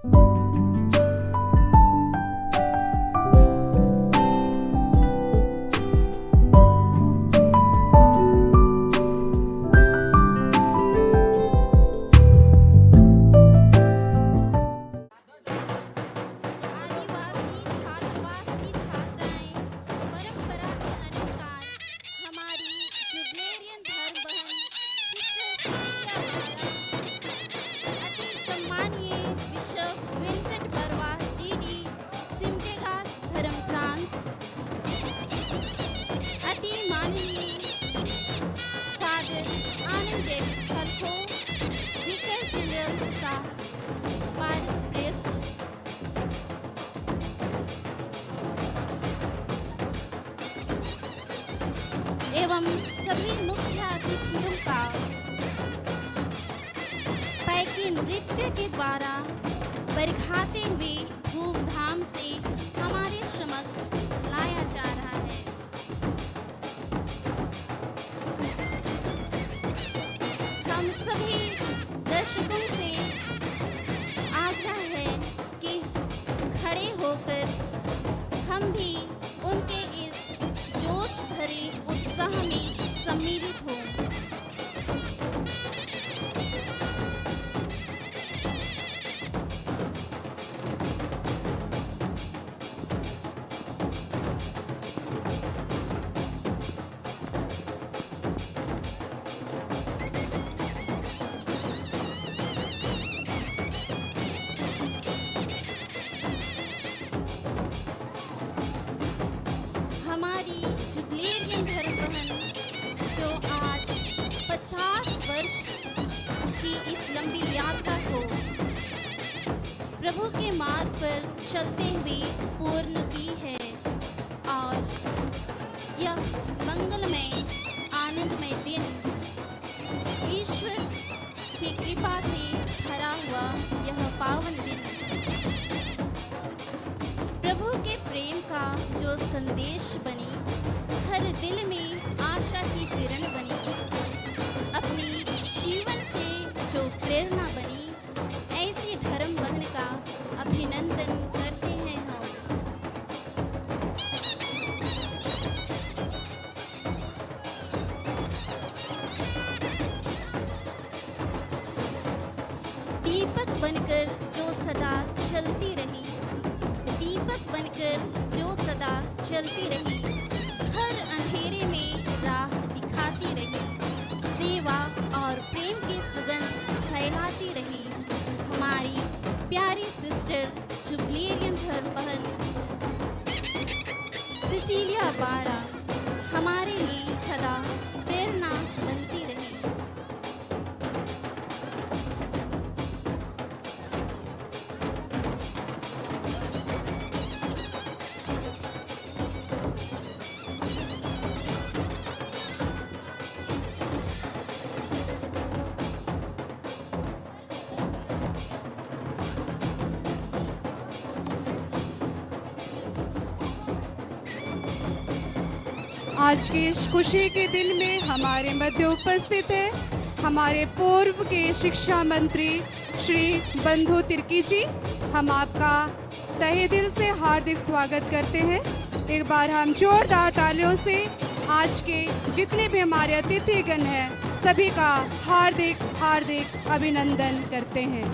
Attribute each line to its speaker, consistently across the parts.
Speaker 1: आदिवासी छात्रावास की छात्राएं परंपरा के अनुसार हमारी जुबलेरियन धर्म बहन सिस्टर सोनिया द्वारा अति सम्मानीय bishop Vincent Barwa DD Simdega धर्म प्रांत, अति माननीय फादर आनंद डेविड खलखो विकर जनरल साहब पारिस प्रेस्ट, एवं सभी मुख्य अतिथियों का पैकी नृत्य के द्वारा बरखाते हुए धूमधाम से हमारे समक्ष लाया जा रहा है। हम सभी दर्शकों से आग्रह है कि खड़े होकर हम भी उनके इस जोश भरे उत्साह में सम्मिलित हों। हमारी जुबलेरियन धर्म बहन जो आज 50 वर्ष की इस लंबी यात्रा को प्रभु के मार्ग पर चलते हुए पूर्ण की है, और यह मंगलमय आनंदमय दिन ईश्वर की कृपा से भरा हुआ यह पावन दिन प्रभु के प्रेम का जो संदेश बनी, हर दिल में आशा की किरण बनी, अपनी जीवन से जो प्रेरणा बनी, ऐसी धर्म बहन का अभिनंदन करते हैं हम। दीपक बनकर जो सदा चलती रही, दीपक बनकर जो सदा चलती रही, हर अंधेरे में राह दिखाती रही, सेवा और प्रेम की सुगंध फैलाती रही। हमारी प्यारी सिस्टर जुबलेरियन धर्म बहन सिसिलिया बाड़ा हमारे लिए सदा प्रेरणा बनती रही।
Speaker 2: आज की इस खुशी के दिन में हमारे मध्य उपस्थित है हमारे पूर्व के शिक्षा मंत्री श्री बंधु तिर्की जी। हम आपका तहे दिल से हार्दिक स्वागत करते हैं। एक बार हम जोरदार तालियों से आज के जितने भी हमारे अतिथिगण हैं सभी का हार्दिक हार्दिक अभिनंदन करते हैं।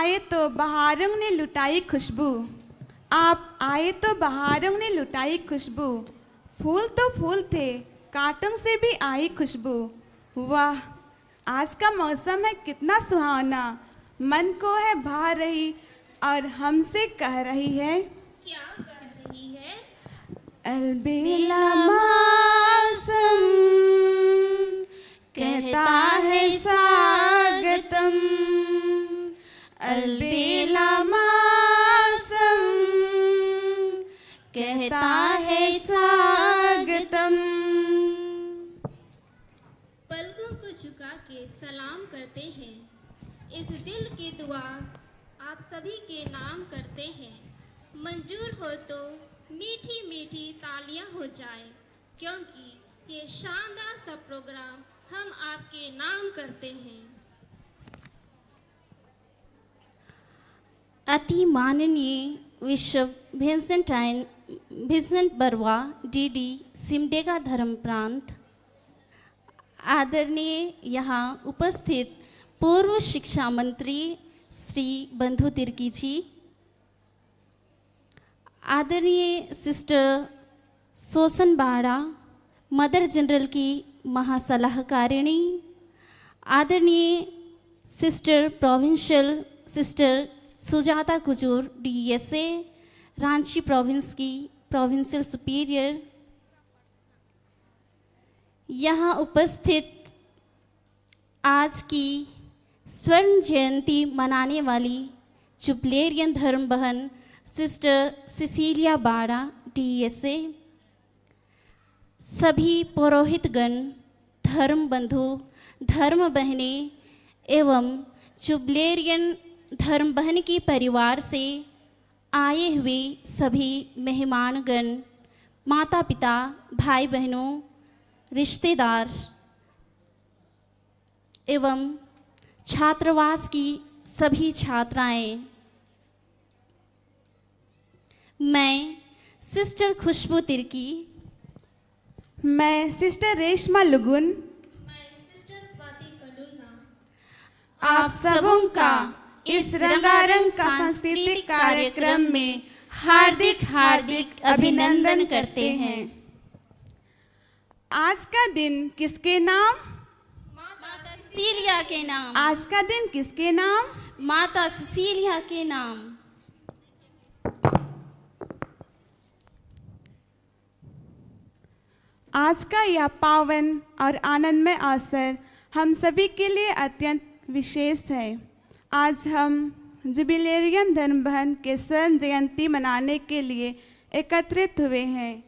Speaker 3: आए तो बहारों ने लुटाई खुशबू, आप आए तो बहारों ने लुटाई खुशबू, फूल तो फूल थे कांटों से भी आई खुशबू। वाह, आज का मौसम है कितना सुहावना, मन को है भा रही और हमसे कह रही है,
Speaker 1: क्या कर रही है?
Speaker 3: अलबेला मौसम कहता है स्वागतम, अलबेला मौसम कहता है स्वागतम।
Speaker 1: पलकों को झुका के सलाम करते हैं, इस दिल की दुआ आप सभी के नाम करते हैं। मंजूर हो तो मीठी मीठी तालियां हो जाए, क्योंकि ये शानदार सा प्रोग्राम हम आपके नाम करते हैं। अति माननीय विश्व भिंसेंट बरवा डीडी सिमडेगा धर्म प्रांत, आदरणीय यहाँ उपस्थित पूर्व शिक्षा मंत्री श्री बंधु तिर्की जी, आदरणीय सिस्टर सोसन बाड़ा मदर जनरल की महासलाहकारिणी, आदरणीय sister provincial sister Sujata Kujur DSA Ranchi province की प्रोविंशियल सुपीरियर, यहाँ उपस्थित आज की स्वर्ण जयंती मनाने वाली जुबलेरियन धर्म बहन सिस्टर सिसिलिया बाड़ा डीएसए, सभी पुरोहितगण, धर्म बंधु, धर्म बहनें एवं जुबलेरियन धर्म बहन के परिवार से आए हुए सभी मेहमानगण, माता पिता, भाई बहनों, रिश्तेदार एवं छात्रावास की सभी छात्राएं, मैं सिस्टर खुशबू तिर्की,
Speaker 3: मैं सिस्टर रेशमा लुगुन,
Speaker 1: मैं सिस्टर स्वाति कलुलना
Speaker 3: आप सबों का इस रंगारंग का सांस्कृतिक कार्यक्रम में हार्दिक हार्दिक अभिनंदन करते हैं। आज का दिन किसके नाम?
Speaker 1: माता सिसिलिया के नाम।
Speaker 3: आज का दिन किसके नाम?
Speaker 1: माता सिसिलिया के नाम।
Speaker 3: आज का यह पावन और आनंदमय अवसर हम सभी के लिए अत्यंत विशेष है। आज हम जुबिलेरियन धर्म बहन के स्वर्ण जयंती मनाने के लिए एकत्रित हुए हैं।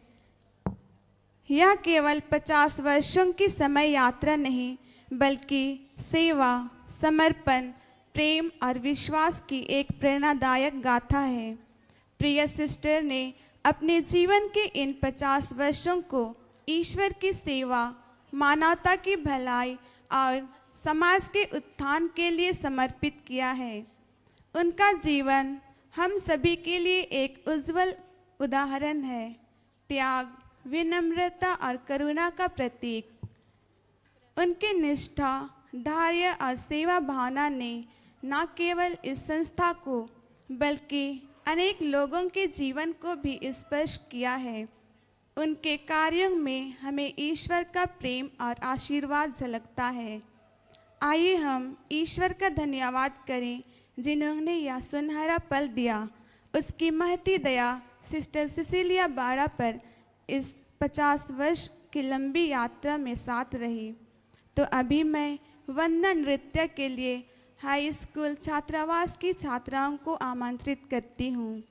Speaker 3: यह केवल 50 वर्षों की समय यात्रा नहीं, बल्कि सेवा, समर्पण, प्रेम और विश्वास की एक प्रेरणादायक गाथा है। प्रिय सिस्टर ने अपने जीवन के इन 50 वर्षों को ईश्वर की सेवा, मानवता की भलाई और समाज के उत्थान के लिए समर्पित किया है। उनका जीवन हम सभी के लिए एक उज्जवल उदाहरण है, त्याग, विनम्रता और करुणा का प्रतीक। उनके निष्ठा, धैर्य और सेवा भावना ने न केवल इस संस्था को बल्कि अनेक लोगों के जीवन को भी स्पर्श किया है। उनके कार्यों में हमें ईश्वर का प्रेम और आशीर्वाद झलकता है। आइए हम ईश्वर का धन्यवाद करें जिन्होंने यह सुनहरा पल दिया। उसकी महती दया सिस्टर सिसिलिया बाड़ा पर इस 50 वर्ष की लंबी यात्रा में साथ रही। तो अभी मैं वंदन नृत्य के लिए हाई स्कूल छात्रावास की छात्राओं को आमंत्रित करती हूँ।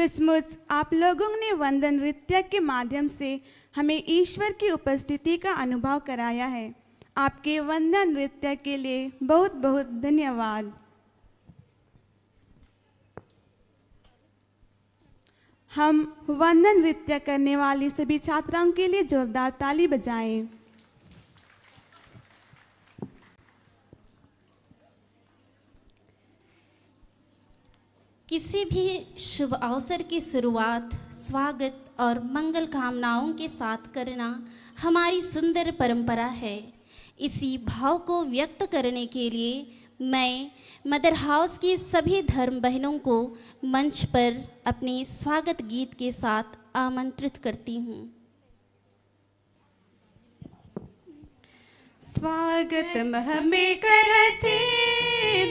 Speaker 3: सचमुच आप लोगों ने वंदन नृत्य के माध्यम से हमें ईश्वर की उपस्थिति का अनुभव कराया है। आपके वंदन नृत्य के लिए बहुत बहुत धन्यवाद। हम वंदन नृत्य करने वाली सभी छात्राओं के लिए जोरदार ताली बजाएं।
Speaker 1: किसी भी शुभ अवसर की शुरुआत स्वागत और मंगल कामनाओं के साथ करना हमारी सुंदर परंपरा है। इसी भाव को व्यक्त करने के लिए मैं मदर हाउस की सभी धर्म बहनों को मंच पर अपने स्वागत गीत के साथ आमंत्रित करती हूँ।
Speaker 2: स्वागतम हमें करते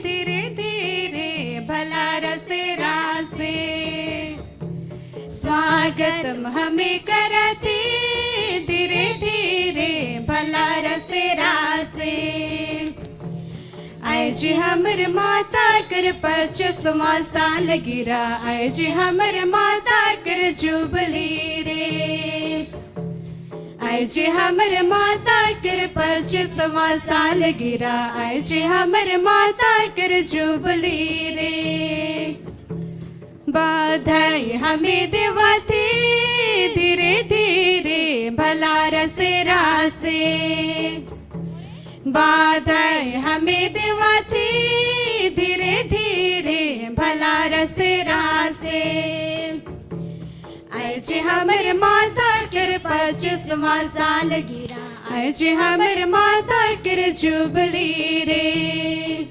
Speaker 2: धीरे धीरे भला रसे रासे, स्वागतम हमें करते धीरे धीरे भला रसे रासे। आज हमर माता कर 50वां साल गिरा, आज हमर माता कर जुबली रे, आज हमर माता कर 50वां साल गिरा, आज हमर माता कर जुबली रे। बधाई हमें देवते धीरे धीरे भला रसे रासे, बधाई हमें देवते धीरे धीरे भला रसे रासे। आज हमर माता कर 50वां साल गिरा, आज हमर माता कर जुबली रे,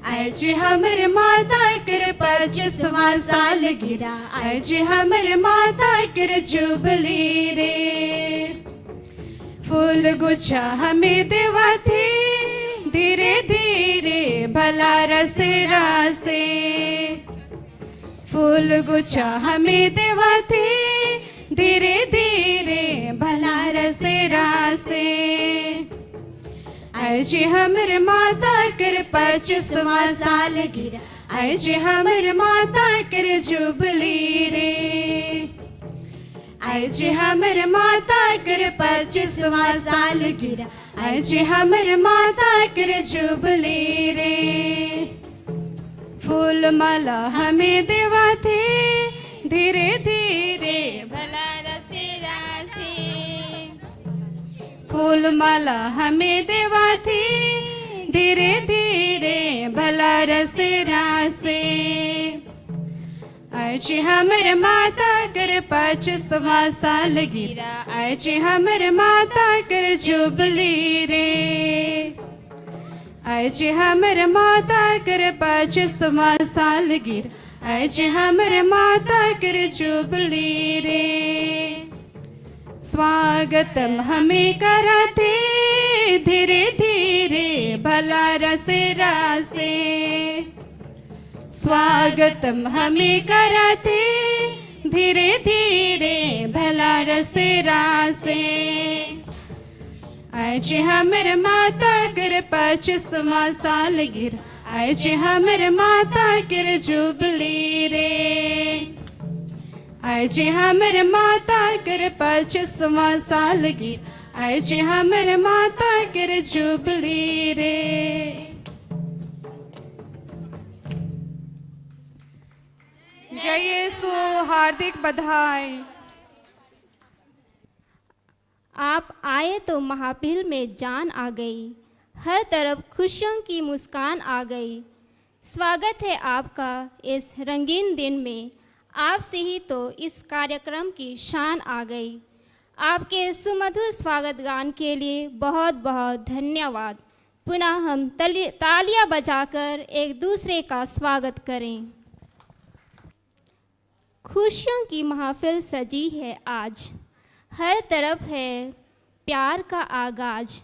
Speaker 2: आज हमर माता कर 50वां साल गिरा, आज हमर माता कर जुबली रे। फूल गुच्छा हमें देवते धीरे धीरे भला रसे रासे, फूल गुच्छा हमें देवते धीरे धीरे भला रसे रासे। आज हमर माता कर 50वां साल गिरा, आज हमर माता कर जुबली रे, आज हमर माता कर 50वां साल गिरा, आज हमर माता कर जुबली रे। फूल माला हमें देवते धीरे धीरे भला रसे रासे, फूल माला हमें देवते धीरे धीरे भला रसे रासे। आज हमर माता कर 50वां साल गिरा, आज हमर माता कर जुबली रे, आज हमर माता कर 50वां साल गिरा, आज हमर माता कर जुबली रे। स्वागतम हमें करते धीरे धीरे भला रसे रासे, स्वागतम हमें करते धीरे धीरे भला रसे रासे। आज हमर माता कर 50वां साल गिरा, आज हमर माता कर जुबली रे, आज हमर माता कर 50वां साल गिरा, आज हमर माता कर जुबली रे। जय यीशु, हार्दिक बधाई।
Speaker 4: आप आए तो महफिल में जान आ गई, हर तरफ खुशियों की मुस्कान आ गई। स्वागत है आपका इस रंगीन दिन में, आपसे ही तो इस कार्यक्रम की शान आ गई। आपके सुमधुर स्वागत गान के लिए बहुत बहुत धन्यवाद। पुनः हम तालियां बजाकर एक दूसरे का स्वागत करें। खुशियों की महफिल सजी है आज, हर तरफ है प्यार का आगाज।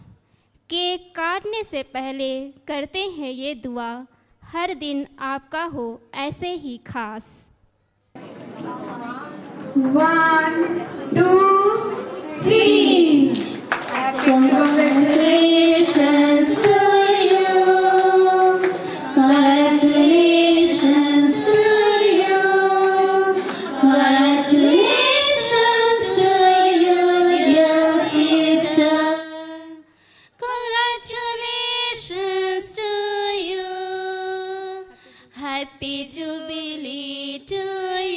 Speaker 4: केक काटने से पहले करते हैं ये दुआ, हर दिन आपका हो ऐसे ही खास।
Speaker 3: 1 2 3
Speaker 1: Congratulations to you. Congratulations to you. Happy Jubilee to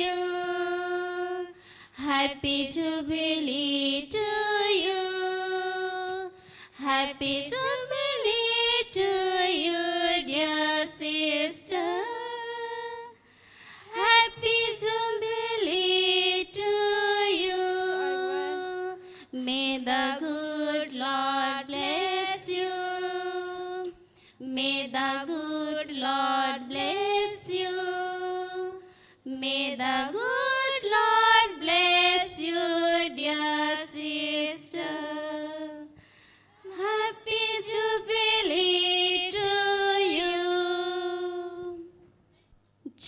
Speaker 1: you. Happy Jubilee to you. Happy Jubilee to you, dear sister. Happy Jubilee to you. May the good Lord bless you. May the good Lord bless you. May the good Lord bless you, dear sister. Happy Jubilee to you.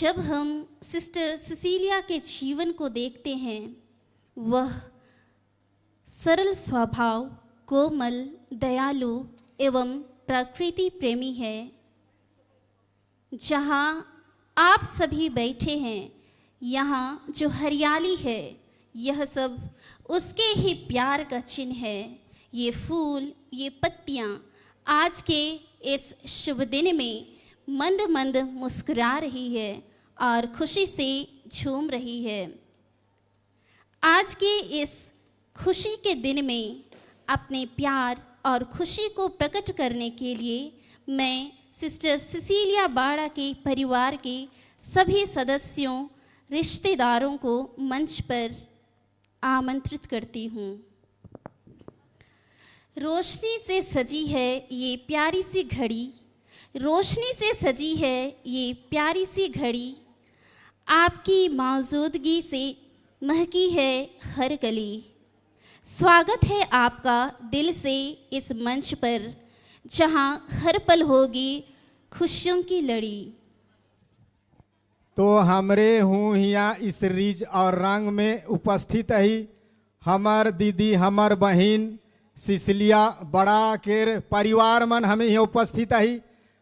Speaker 1: जब हम sister Sicilia के जीवन को देखते हैं, वह सरल स्वभाव, कोमल, दयालु एवं प्रकृति प्रेमी है। जहाँ आप सभी बैठे हैं, यहाँ जो हरियाली है, यह सब उसके ही प्यार का चिन्ह है। ये फूल, ये पत्तियाँ आज के इस शुभ दिन में मंद मंद मुस्कुरा रही है और खुशी से झूम रही है। आज के इस खुशी के दिन में अपने प्यार और खुशी को प्रकट करने के लिए मैं सिस्टर सिसिलिया बाड़ा के परिवार के सभी सदस्यों, रिश्तेदारों को मंच पर आमंत्रित करती हूँ। रोशनी से सजी है ये प्यारी सी घड़ी, रोशनी से सजी है ये प्यारी सी घड़ी, आपकी मौजूदगी से महकी है हर गली। स्वागत है आपका दिल से इस मंच पर, जहां हर पल होगी खुशियों की लड़ी।
Speaker 5: तो हमरे हूँ यहाँ इस रीज और रंग में उपस्थित है हमार दीदी, हमार बहन सिसिलिया बड़ा के परिवार मन हमें यहाँ उपस्थित है।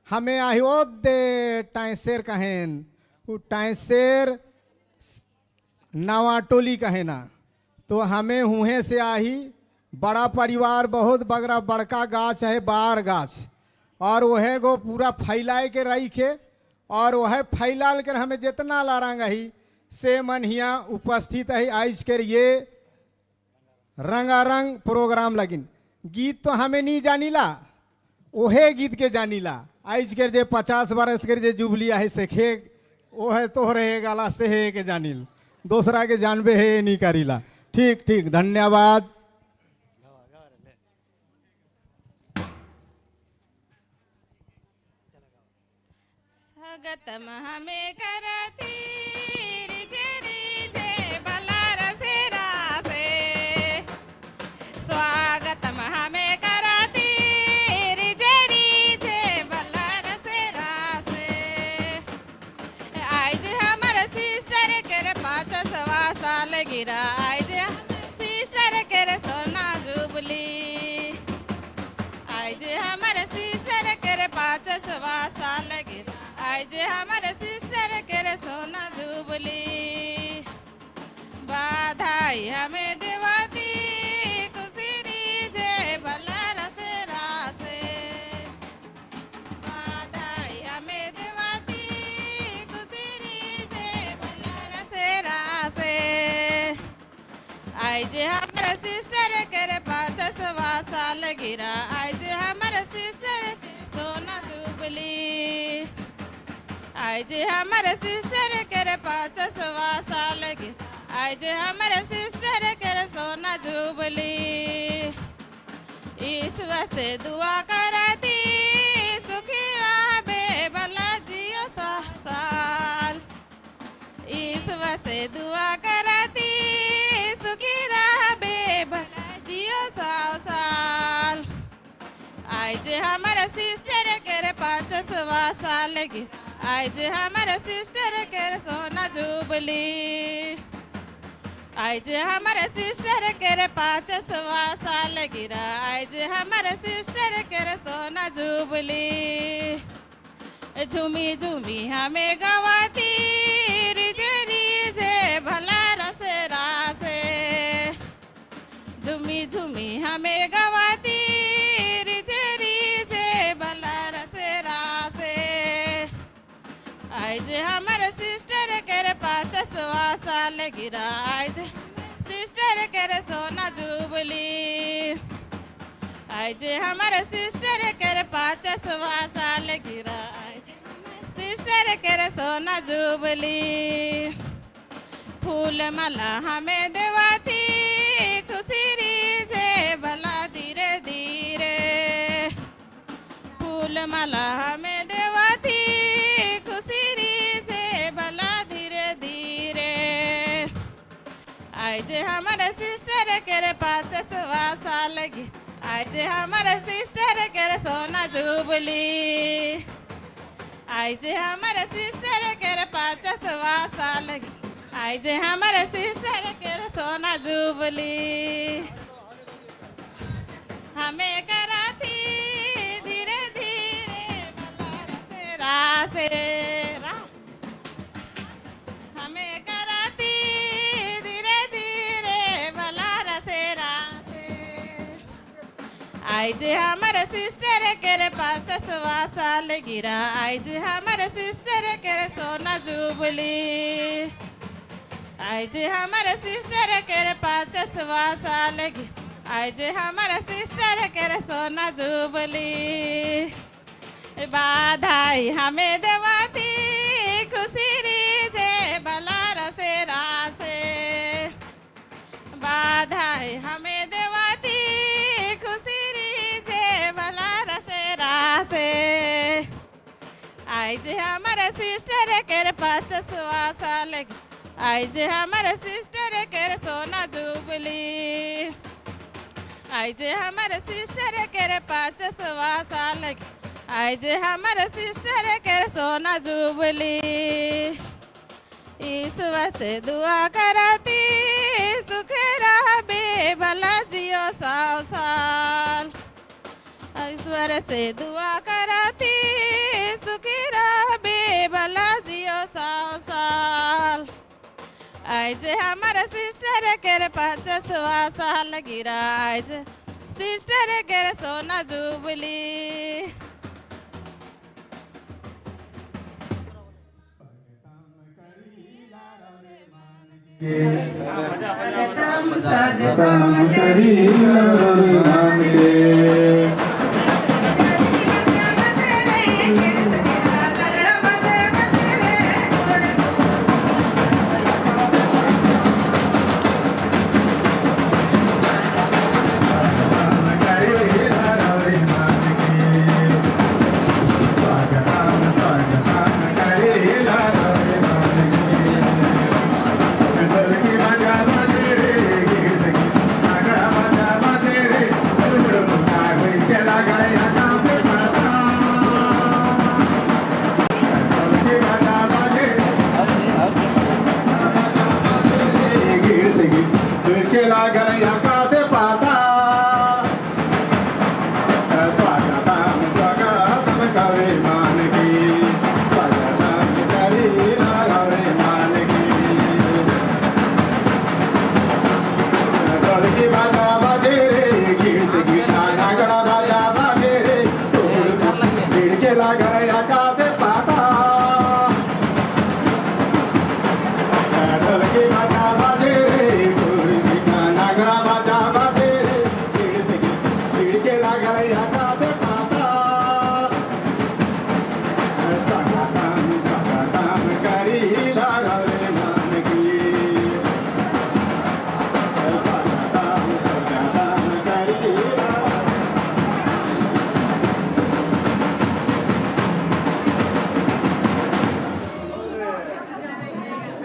Speaker 5: हमें आयो दे टाइसेर कहेन, वो टाइसेर नवा टोली कहे ना। तो हमें हुए से आही बड़ा परिवार, बहुत बगरा बड़का गाछ है, बार गाछ, और वह गो पूरा फैलाए के रखे, और वह फैलाल कर हमें जितना लारंग ही से मन हिया उपस्थित है। आज के ये रंगारंग प्रोग्राम लगिन। गीत तो हमें नहीं जानीला, ओहे गीत के जानीला। आज के जे 50 बरस के जे जुबली है सेखे ओहे तो रहे गाला से है के जानील, दूसरा के जानबे है नहीं करीला। ठीक ठीक, धन्यवाद।
Speaker 6: स्वागतम हमें करती रिजे रिजे बलार से रासे, स्वागतम हमें करती रिजे रिजे बलार से रासे। आज हमारे सिस्टर के 50वां साल गिरा, आज सिस्टर के सोना जुबली, आज हमारे सिस्टर के 50वां साल गिरा, आज हमारे सिस्टर के सोना जुबली। बधाई हमें देवती खुशी रीजे बलार से रासे, बधाई हमें देवती खुशी रीजे बलार से रासे। आज हमारे सिस्टर के 50वां साल गिरा, आज हमारे सिस्टर सोना जुबली, आज हमारे सिस्टर के 50वां साल गिरा, आज हमारे सिस्टर के सोना जुबली। ईश्वर से दुआ करती सुखी रहे भला जियो साल, ईश्वर से दुआ करती सुखी रहे भला जियो साल। आज हमारे सिस्टर के 50वां साल गिरा, आज हमारे सिस्टर के सोना जुबली, आज हमारे सिस्टर के 50वां साल गिरा, आज हमारे सिस्टर के सोना जुबली। झूमी झूमी हमें गवाती रिजे रिजे भला रसे रासे, झूमी झूमी हमें गवाती रिजे रिजे भला रसे रासे। आज हम गिरा आज सिस्टर करे सोना जुबली आज हमारे सिस्टर करे 50वां साल गिरा आज सिस्टर करे सोना जुबली फूल माला हमें देवाती खुशी रीझे भला धीरे धीरे फूल माला हमें देवाती खुशी रीझे भला धीरे धीरे आज हमारे सिस्टर करे 50वां साल आज हमारे सिस्टर करे सोना जुबली आज हमारे सिस्टर करे 50वां साल आज हमारे सिस्टर करे सोना जुबली हमें कराती धीरे धीरे रासे हमें कराती धीरे धीरे भला रसे रासे आज हमारे सिस्टर करे 50वां साल गिरा आज हमारे सिस्टर करे सोना जुबली आज हमारे सिस्टर करे 50वां साल आज हमारे सिस्टर करे सोना जुबली बाधाई हमें देवाती खुशी रीझे भला रसे रासे बाधाई हमें देवाती खुशी रीझे भला रसे रासे आज हमारे सिस्टर करे 50वां साल आज हमारे सिस्टर करे सोना जुबली आज हमारे सिस्टर करे 50वां साल आज हमारे सिस्टर करे सोना जुबली ईश्वर से दुआ कराती सुखे रहबे भला जियो 100 साल ईश्वर से दुआ कराती सुखी रहबे भला जियो 100 साल आज हमारा सिस्टर करे 50वां साल गिरा आज सिस्टर करे सोना जुबली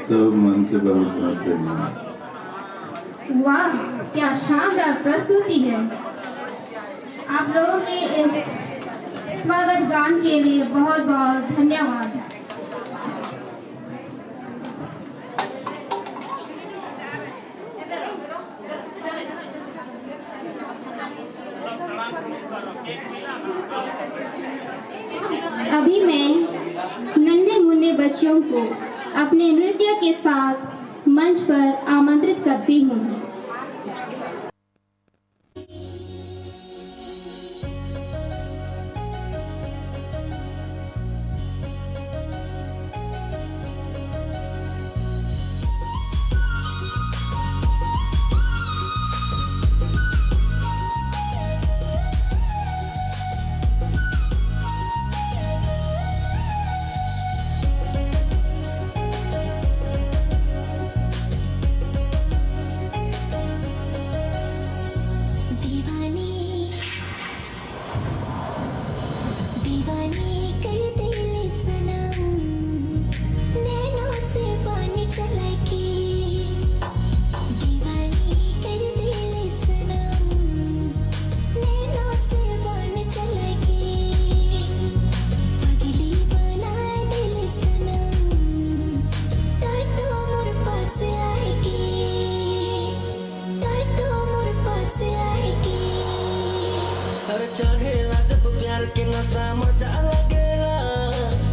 Speaker 7: सब मन से बहुत बातें
Speaker 4: वाह, क्या शानदार प्रस्तुति है। आप लोगों के इस स्वागत गान के लिए बहुत बहुत धन्यवाद। अभी मैं नन्हे मुन्ने बच्चों को अपने नृत्य के साथ मंच पर आमंत्रित करती हूँ।
Speaker 8: हर चढ़ेला जब प्यार के नशा मजा लगेला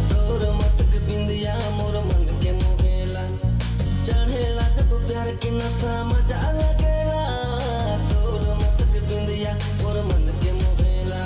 Speaker 8: तोर मतक बिंदिया मोर मन के मोहेला चढ़ेला जब प्यार के नशा मजा लगेला तोर मतक बिंदिया मोर मन के मोहेला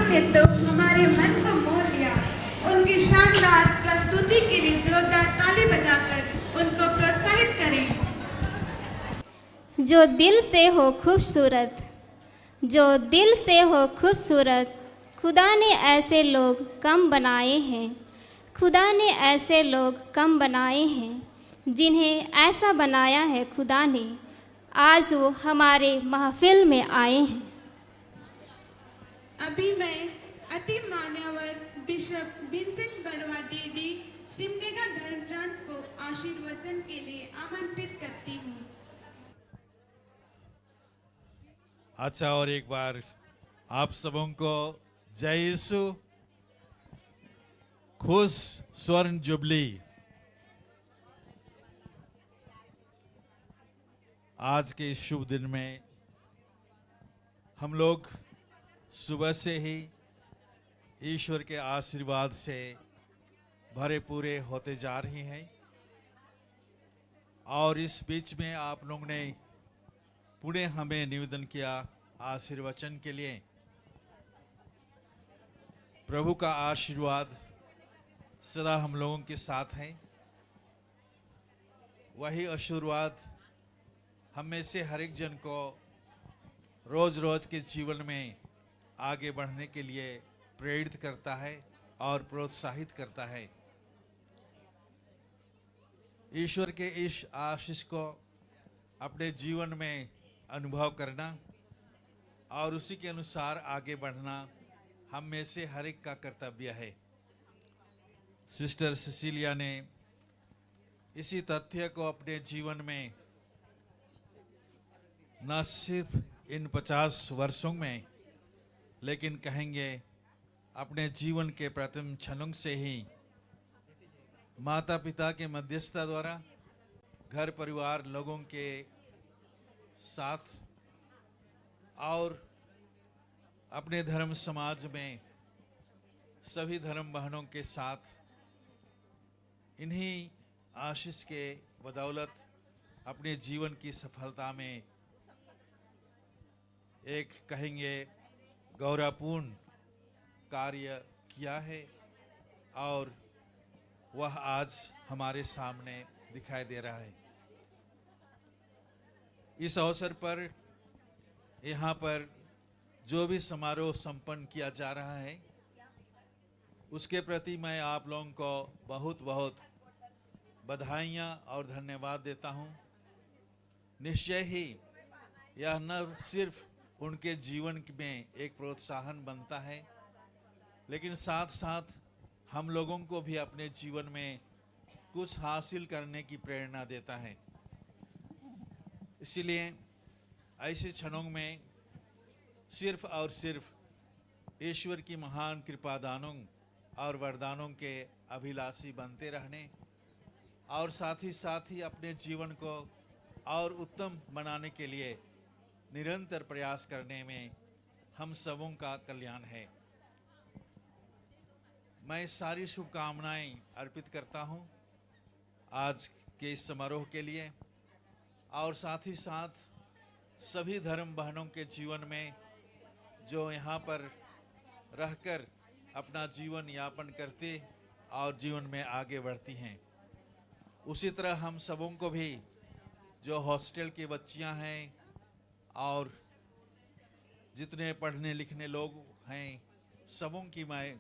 Speaker 3: ने तो हमारे मन को मोह लिया। उनकी शानदार प्रस्तुति के लिए जोरदार ताली बजाकर उनको प्रोत्साहित करें।
Speaker 4: जो दिल से हो खूबसूरत, जो दिल से हो खूबसूरत, खुदा ने ऐसे लोग कम बनाए हैं, खुदा ने ऐसे लोग कम बनाए हैं। जिन्हें ऐसा बनाया है खुदा ने, आज वो हमारे महफिल में आए हैं।
Speaker 3: अभी मैं अति मान्यवर bishop Vincent Barwa DD Simdega धर्मप्रांत को आशीर्वचन के लिए आमंत्रित करती हूँ।
Speaker 9: अच्छा, और एक बार आप सबों को जय यीशु। खुश स्वर्ण जुबली। आज के इस शुभ दिन में हम लोग सुबह से ही ईश्वर के आशीर्वाद से भरे पूरे होते जा रही हैं। और इस बीच में आप लोगों ने पुणे हमें निवेदन किया आशीर्वचन के लिए। प्रभु का आशीर्वाद सदा हम लोगों के साथ है। वही आशीर्वाद हम में से हर एक जन को रोज रोज के जीवन में आगे बढ़ने के लिए प्रेरित करता है और प्रोत्साहित करता है। ईश्वर के इस आशीष को अपने जीवन में अनुभव करना और उसी के अनुसार आगे बढ़ना हम में से हर एक का कर्तव्य है। सिस्टर सिसिलिया ने इसी तथ्य को अपने जीवन में न सिर्फ इन 50 वर्षों में, लेकिन कहेंगे अपने जीवन के प्रथम क्षणों से ही माता पिता के मध्यस्थता द्वारा घर परिवार लोगों के साथ और अपने धर्म समाज में सभी धर्म बहनों के साथ इन्हीं आशीष के बदौलत अपने जीवन की सफलता में एक कहेंगे गौरवपूर्ण कार्य किया है और वह आज हमारे सामने दिखाई दे रहा है। इस अवसर पर यहाँ पर जो भी समारोह संपन्न किया जा रहा है उसके प्रति मैं आप लोगों को बहुत बहुत बधाइयाँ और धन्यवाद देता हूँ। निश्चय ही यह न सिर्फ उनके जीवन में एक प्रोत्साहन बनता है, लेकिन साथ साथ हम लोगों को भी अपने जीवन में कुछ हासिल करने की प्रेरणा देता है। इसलिए ऐसे क्षणों में सिर्फ और सिर्फ ईश्वर की महान कृपादानों और वरदानों के अभिलाषी बनते रहने और साथ ही अपने जीवन को और उत्तम बनाने के लिए निरंतर प्रयास करने में हम सबों का कल्याण है। मैं सारी शुभकामनाएं अर्पित करता हूं आज के इस समारोह के लिए और साथ ही साथ सभी धर्म बहनों के जीवन में जो यहाँ पर रहकर अपना जीवन यापन करते और जीवन में आगे बढ़ती हैं। उसी तरह हम सबों को भी जो हॉस्टल की बच्चियां हैं और जितने पढ़ने लिखने लोग हैं सबों की मैं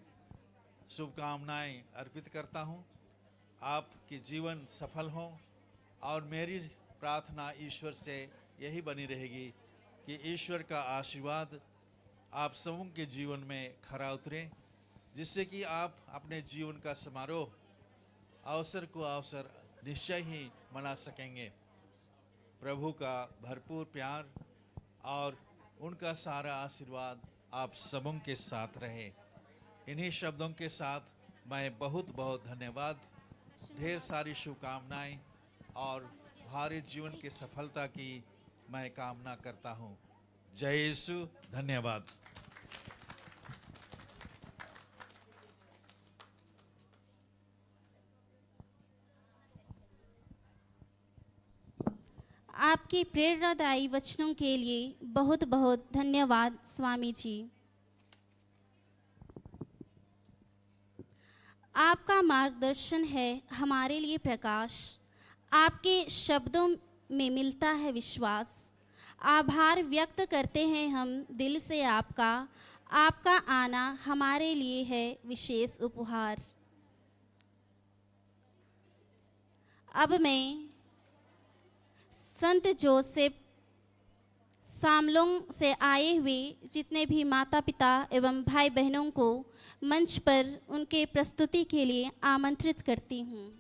Speaker 9: शुभकामनाएं अर्पित करता हूं। आपके जीवन सफल हो और मेरी प्रार्थना ईश्वर से यही बनी रहेगी कि ईश्वर का आशीर्वाद आप सबों के जीवन में खरा उतरे, जिससे कि आप अपने जीवन का समारोह अवसर को अवसर निश्चय ही मना सकेंगे। प्रभु का भरपूर प्यार और उनका सारा आशीर्वाद आप सबों के साथ रहे। इन्हीं शब्दों के साथ मैं बहुत बहुत धन्यवाद, ढेर सारी शुभकामनाएं और भारी जीवन की सफलता की मैं कामना करता हूं। जय यीशु। धन्यवाद।
Speaker 1: आपके प्रेरणादायी वचनों के लिए बहुत बहुत धन्यवाद स्वामी जी। आपका मार्गदर्शन है हमारे लिए प्रकाश, आपके शब्दों में मिलता है विश्वास। आभार व्यक्त करते हैं हम दिल से आपका, आपका आना हमारे लिए है विशेष उपहार। अब मैं संत जोसेफ सामलोंग से आए हुए जितने भी माता पिता एवं भाई बहनों को मंच पर उनके प्रस्तुति के लिए आमंत्रित करती हूँ।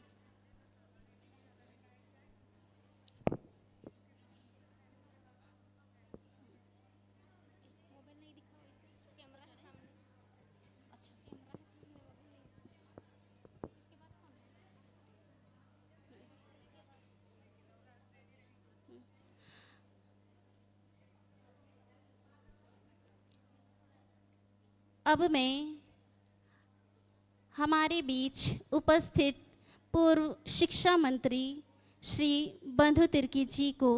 Speaker 1: अब मैं हमारे बीच उपस्थित पूर्व शिक्षा मंत्री श्री बंधु तिर्की जी को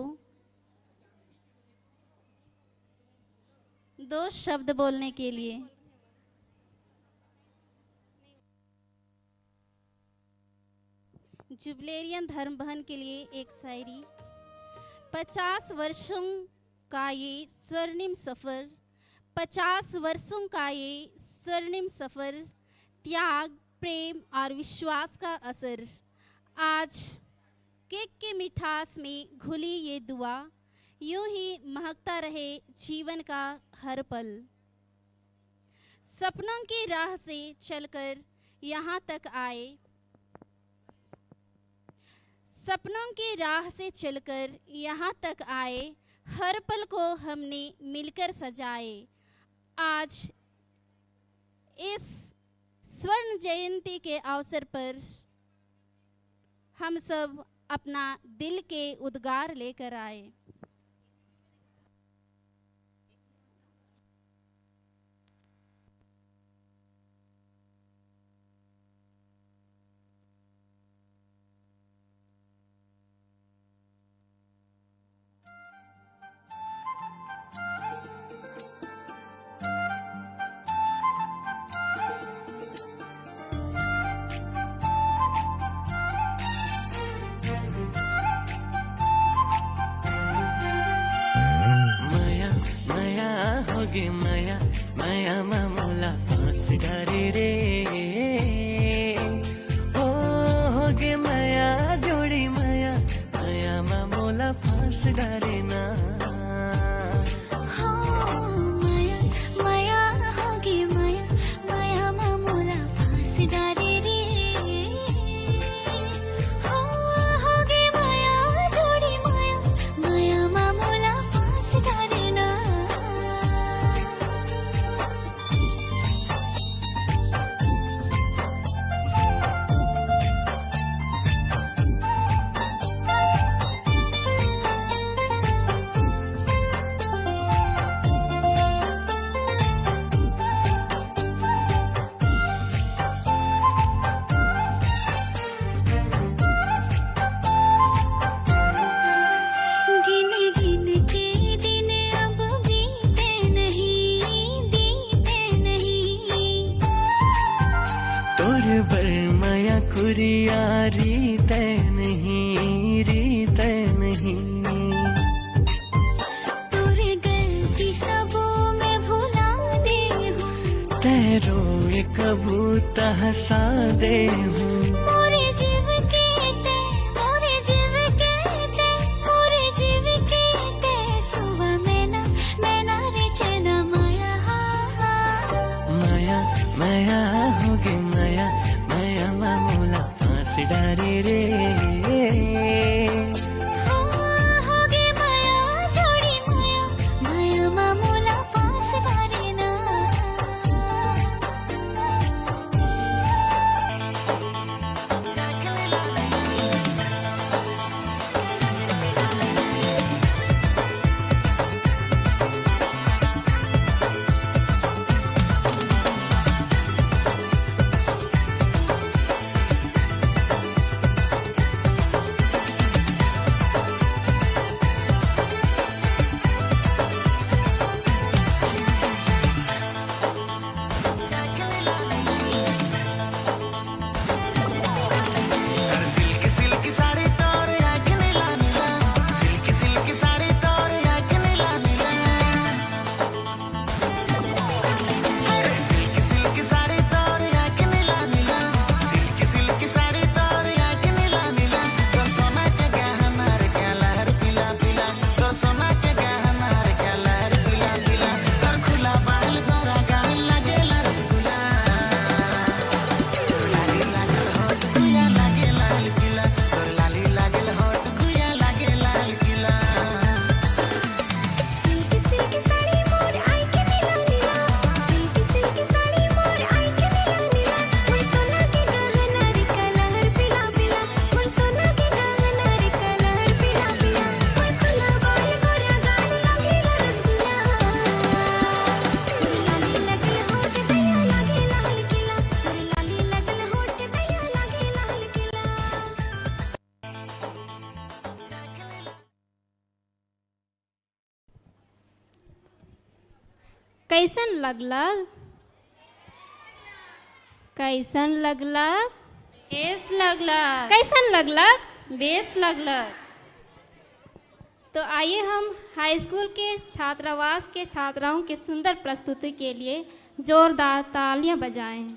Speaker 1: 2 शब्द बोलने के लिए जुबिलेरियन धर्म बहन के लिए एक शायरी। 50 वर्षों का ये स्वर्णिम सफ़र, 50 वर्षों का ये स्वर्णिम सफ़र, त्याग, प्रेम और विश्वास का असर। आज केक के मिठास में घुली ये दुआ, यूं ही महकता रहे जीवन का हर पल। सपनों की राह से चलकर यहाँ तक आए, सपनों की राह से चलकर यहाँ तक आए, हर पल को हमने मिलकर सजाए। आज इस स्वर्ण जयंती के अवसर पर हम सब अपना दिल के उद्गार लेकर आए।
Speaker 8: माया माया मामूला फांस डारे रे होगे माया जोड़ी माया माया मामूला फांस डारे ना
Speaker 10: माया माया होगे माया माया मामूला फांस डारे रे होगे माया जोड़ी माया माया मामूला फांस डारे ना।
Speaker 8: कुरिया रीत नहीं
Speaker 10: तोरे गलती सबों में भुला दे हूँ,
Speaker 8: तेरो एक कबूतर हंसा दे हूँ।
Speaker 10: मोरे जीव के ते मोरे जीव के ते मोरे जीव के ते सुबह मैना रे चला माया
Speaker 8: माया माया होगे माया माया मामूला फांस डारे रे
Speaker 10: होगे माया जोड़ी माया माया मामूला फांस डारे ना।
Speaker 4: कैसन लगलग? कैसन लगलग?
Speaker 1: बेस लगलक।
Speaker 4: कैसन लगलग?
Speaker 1: बेस लगलक।
Speaker 4: तो आइए हम हाई स्कूल के छात्रावास के छात्राओं की सुंदर प्रस्तुति के लिए जोरदार तालियां बजाएं।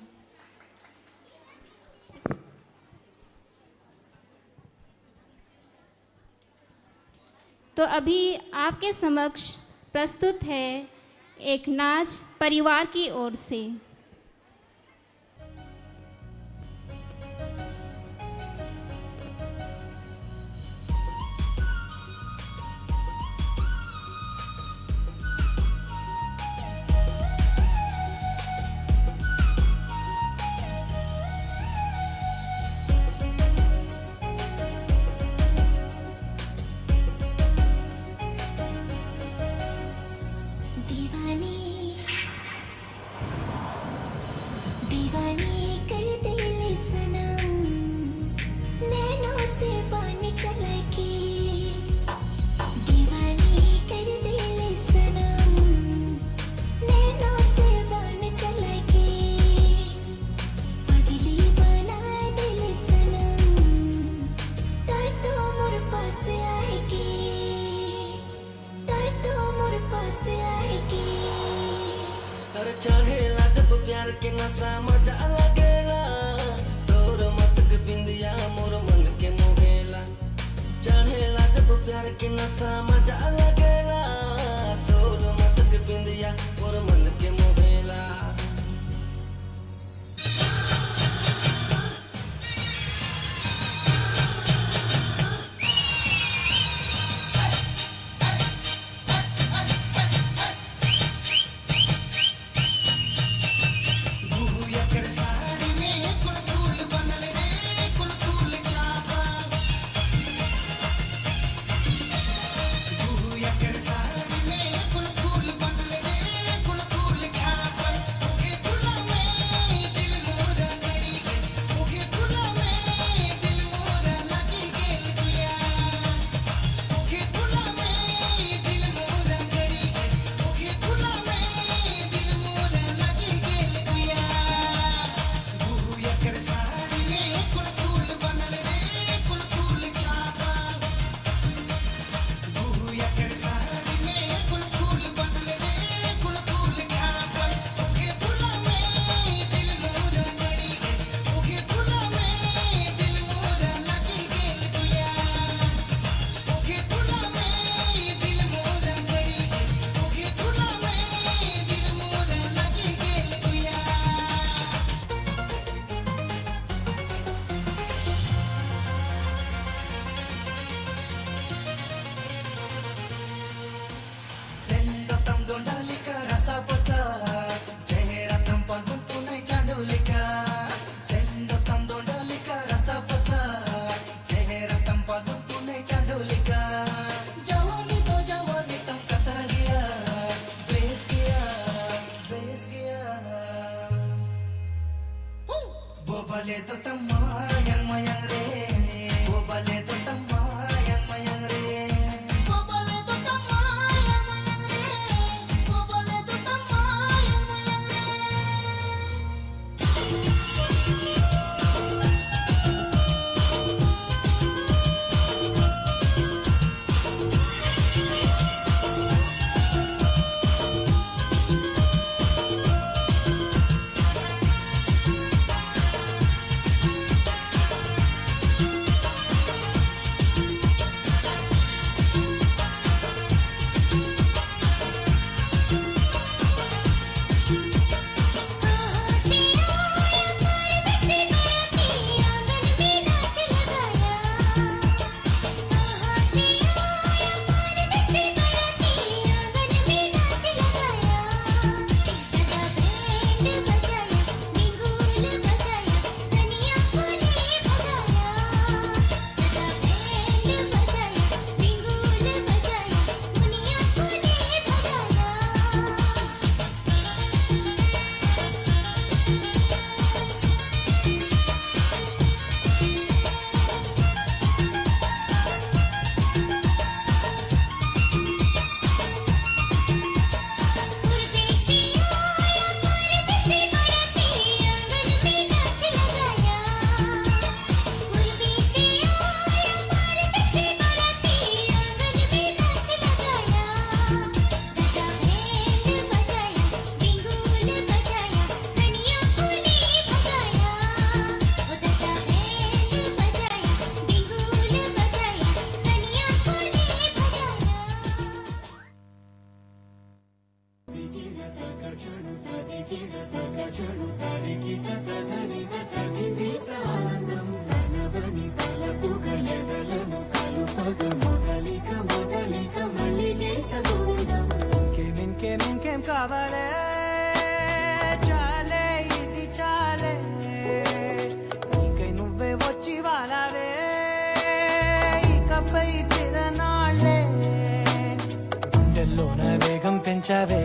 Speaker 4: तो अभी आपके समक्ष प्रस्तुत है एक नाच परिवार की ओर से।
Speaker 10: दीवानी कर दिल सनम, नैनों से पानी चलके। दीवानी कर दिल सनम, नैनों से पानी चलके। पगली बना दिल सनम, तो मोर पास आएगी, तो मोर पास आएगी।
Speaker 8: अरे चढ़ेला जब प्यार के नशा मजा लगेला, तोर मतक बिंदिया मोर मन के मोहेला। चढ़ेला जब प्यार के नशा मजा लगेला, तोर मतक बिंदिया मोर मन के मोहेला। Bobale to tamayang mayang re, bobale to tamayang mayang re, bobale to tamayang mayang re, bobale to tamayang mayang re. వచ్చావే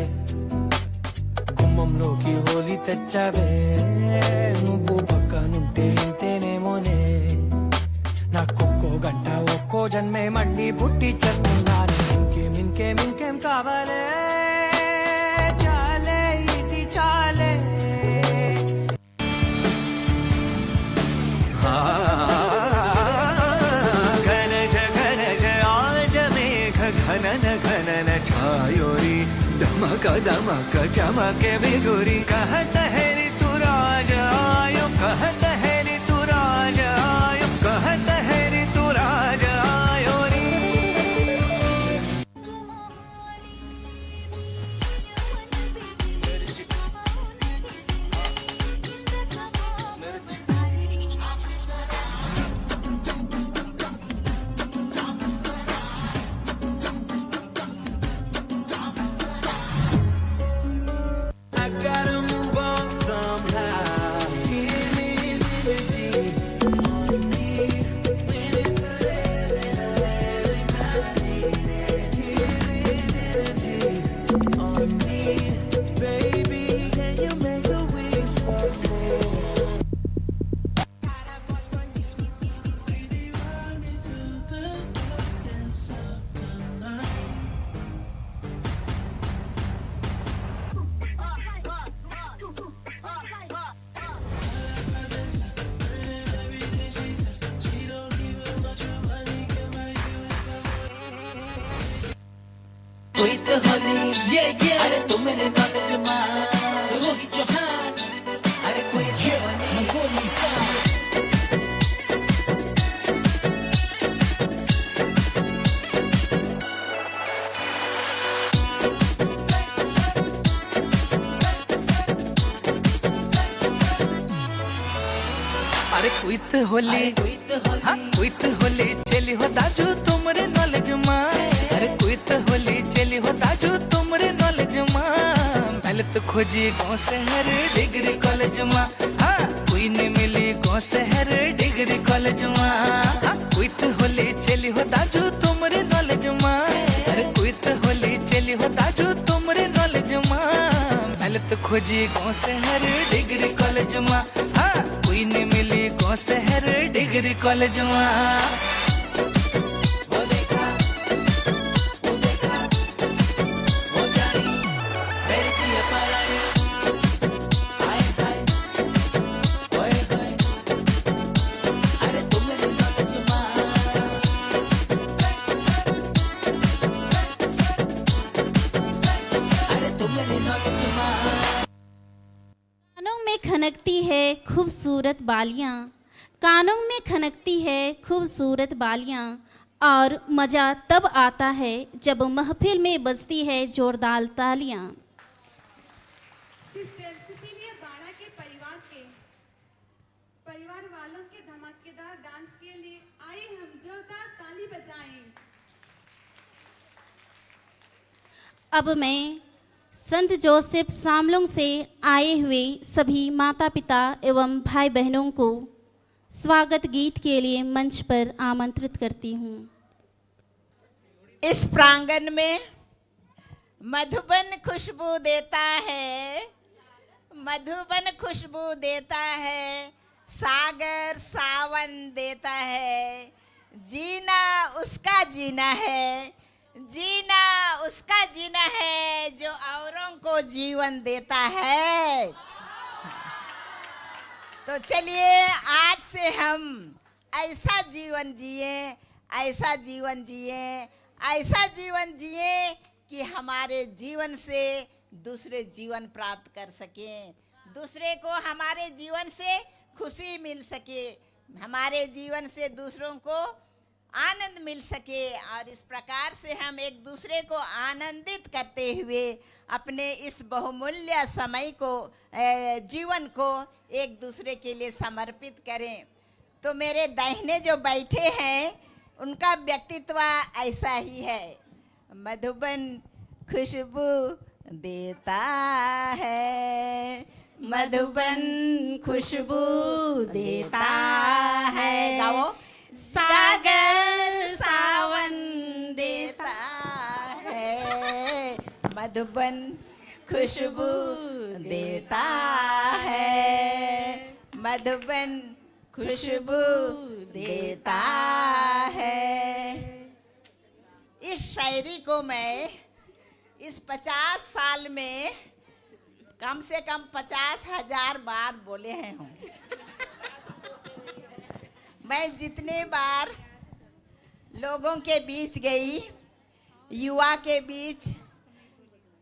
Speaker 8: కుమ్మంలోకి Holi తెచ్చావే నువ్వు పక్కనుంటే ఇంతేనేమోనే నాకొక్కో గంట ఒక్కో జన్మే మళ్ళీ పుట్టి చేస్తున్నాను ఇంకేం కావాలే చాలే ఇది చాలే
Speaker 11: घनज घनज आज मेघ घनन घनन छायोरी दमक दमक चमके बिजुरी कहत है ऋतु राज आयो कहत है ऋतु राज आयो कहत है ऋतु राज आयो री
Speaker 8: I gotta move on somehow. Give me energy on me. When it's 11, I need it. Give me energy on me. Baby, can you make a wish for me? Baby, ride me to the darkness of the night. कोई तो होली अरे तुम मेरे knowledge मान रोहित चौहान अरे कोई मंगोली सा अरे कोई तो होली हाँ कोई तो होली चली हो दाजू तुमरे नॉलेज मां अरे कोई तो होली चली हो दाजू तुमरे नॉलेज मां पहले तो खोजी गाँव शहर डिग्री कॉलेज मां हाँ कोई नहीं मिली गाँव शहर डिग्री कॉलेज मां हाँ कोई तो होली चली हो दाजू तुमरे नॉलेज मां अरे कोई तो होली चली हो दाजू तुमरे नॉलेज मां पहले तो खोजी गाँव शहर डिग्री कॉलेज मां हाँ कोई नहीं मिली गाँव शहर डिग्री कॉलेज मां वो देखा वो जानी मेरी जिया परानी हाय हाय ओए हाय अरे तुम मेरे नॉलेज मां अरे तुम मेरे नॉलेज मां
Speaker 1: कानों में खनकती है खूबसूरत बालियां कानों में खनकती है खूबसूरत बालियां और मज़ा तब आता है जब महफिल में बजती है जोरदार तालियां।
Speaker 3: सिस्टर सिसिलिया बाड़ा के परिवार वालों के धमाकेदार डांस के लिए आइए हम जोरदार ताली बजाएं।
Speaker 1: अब मैं संत जोसेफ सामलोंग से आए हुए सभी माता पिता एवं भाई बहनों को स्वागत गीत के लिए मंच पर आमंत्रित करती हूँ।
Speaker 6: इस प्रांगण में मधुबन खुशबू देता है मधुबन खुशबू देता है सागर सावन देता है जीना उसका जीना है जीना उसका जीना है जो औरों को जीवन देता है। तो चलिए आज से हम ऐसा जीवन जिए ऐसा जीवन जिए ऐसा जीवन जिए कि हमारे जीवन से दूसरे जीवन प्राप्त कर सकें दूसरे को हमारे जीवन से खुशी मिल सके हमारे जीवन से दूसरों को आनंद मिल सके और इस प्रकार से हम एक दूसरे को आनंदित करते हुए अपने इस बहुमूल्य समय को जीवन को एक दूसरे के लिए समर्पित करें। तो मेरे दाहिने जो बैठे हैं उनका व्यक्तित्व ऐसा ही है मधुबन खुशबू देता है मधुबन खुशबू देता है गाओ सागर सावन देता है मधुबन खुशबू देता है, मधुबन खुशबू देता है। इस शायरी को मैं इस 50 साल में कम से कम 50,000 बार बोले हैं हूँ। मैं जितने बार लोगों के बीच गई, युवा के बीच,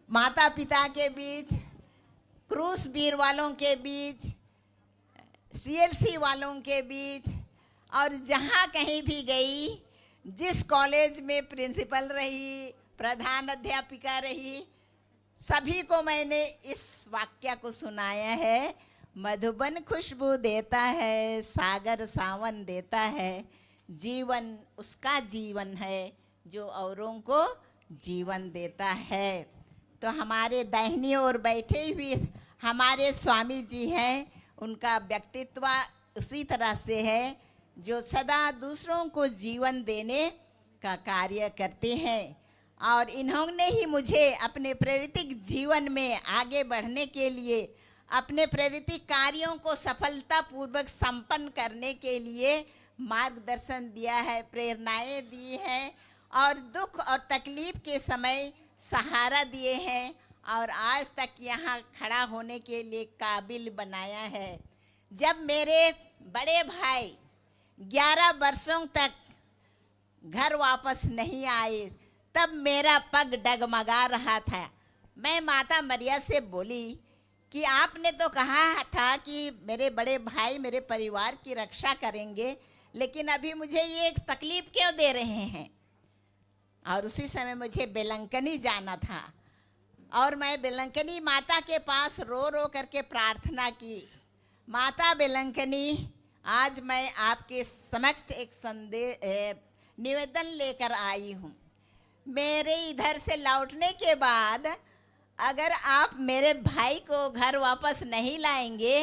Speaker 6: माता पिता के बीच, क्रूस वीर वालों के बीच, CLC वालों के बीच, और जहाँ कहीं भी गई, जिस कॉलेज में प्रिंसिपल रही, प्रधान अध्यापिका रही, सभी को मैंने इस वाक्य को सुनाया है। मधुबन खुशबू देता है, सागर सावन देता है, जीवन उसका जीवन है जो औरों को जीवन देता है। तो हमारे दाहिनी ओर बैठे हुए हमारे स्वामी जी हैं, उनका व्यक्तित्व उसी तरह से है जो सदा दूसरों को जीवन देने का कार्य करते हैं। और इन्होंने ही मुझे अपने प्रेरितिक जीवन में आगे बढ़ने के लिए, अपने प्रेरितिक कार्यों को सफलतापूर्वक संपन्न करने के लिए मार्गदर्शन दिया है, प्रेरणाएं दी हैं, और दुख और तकलीफ के समय सहारा दिए हैं, और आज तक यहाँ खड़ा होने के लिए काबिल बनाया है। जब मेरे बड़े भाई 11 वर्षों तक घर वापस नहीं आए, तब मेरा पग डगमगा रहा था। मैं माता मरिया से बोली कि आपने तो कहा था कि मेरे बड़े भाई मेरे परिवार की रक्षा करेंगे, लेकिन अभी मुझे ये एक तकलीफ क्यों दे रहे हैं। और उसी समय मुझे बेलंकनी जाना था, और मैं बेलंकनी माता के पास रो रो करके प्रार्थना की, माता बेलंकनी, आज मैं आपके समक्ष एक निवेदन लेकर आई हूँ। मेरे इधर से लौटने के बाद अगर आप मेरे भाई को घर वापस नहीं लाएंगे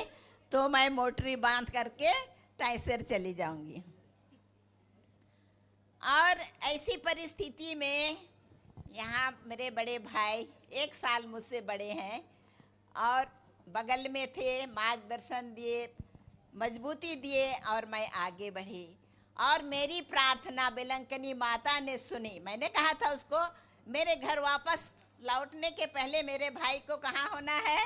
Speaker 6: तो मैं मोटरी बांध करके टाइसर चली जाऊंगी। और ऐसी परिस्थिति में यहाँ मेरे बड़े भाई 1 साल मुझसे बड़े हैं और बगल में थे, मार्गदर्शन दिए, मजबूती दिए, और मैं आगे बढ़ी। और मेरी प्रार्थना बेलंकनी माता ने सुनी। मैंने कहा था उसको, मेरे घर वापस लौटने के पहले मेरे भाई को कहाँ होना है?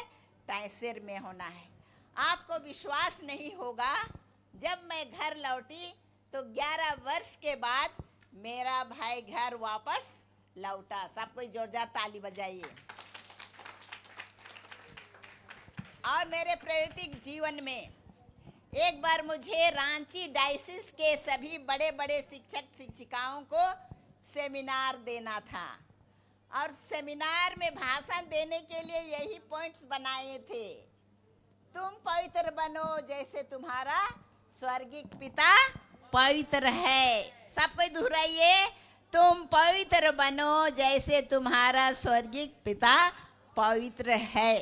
Speaker 6: टाइसर में होना है। आपको विश्वास नहीं होगा, जब मैं घर लौटी तो 11 वर्ष के बाद मेरा भाई घर वापस लौटा। सब कोई जोरदार ताली बजाइए। और मेरे प्रेरितिक जीवन में एक बार मुझे रांची डायसिस के सभी बड़े बड़े शिक्षक शिक्षिकाओं को सेमिनार देना था, और सेमिनार में भाषण देने के लिए यही पॉइंट्स बनाए थे। तुम पवित्र बनो जैसे तुम्हारा स्वर्गीय पिता पवित्र है। सब कोई दोहराइए, तुम पवित्र बनो जैसे तुम्हारा स्वर्गीय पिता पवित्र है।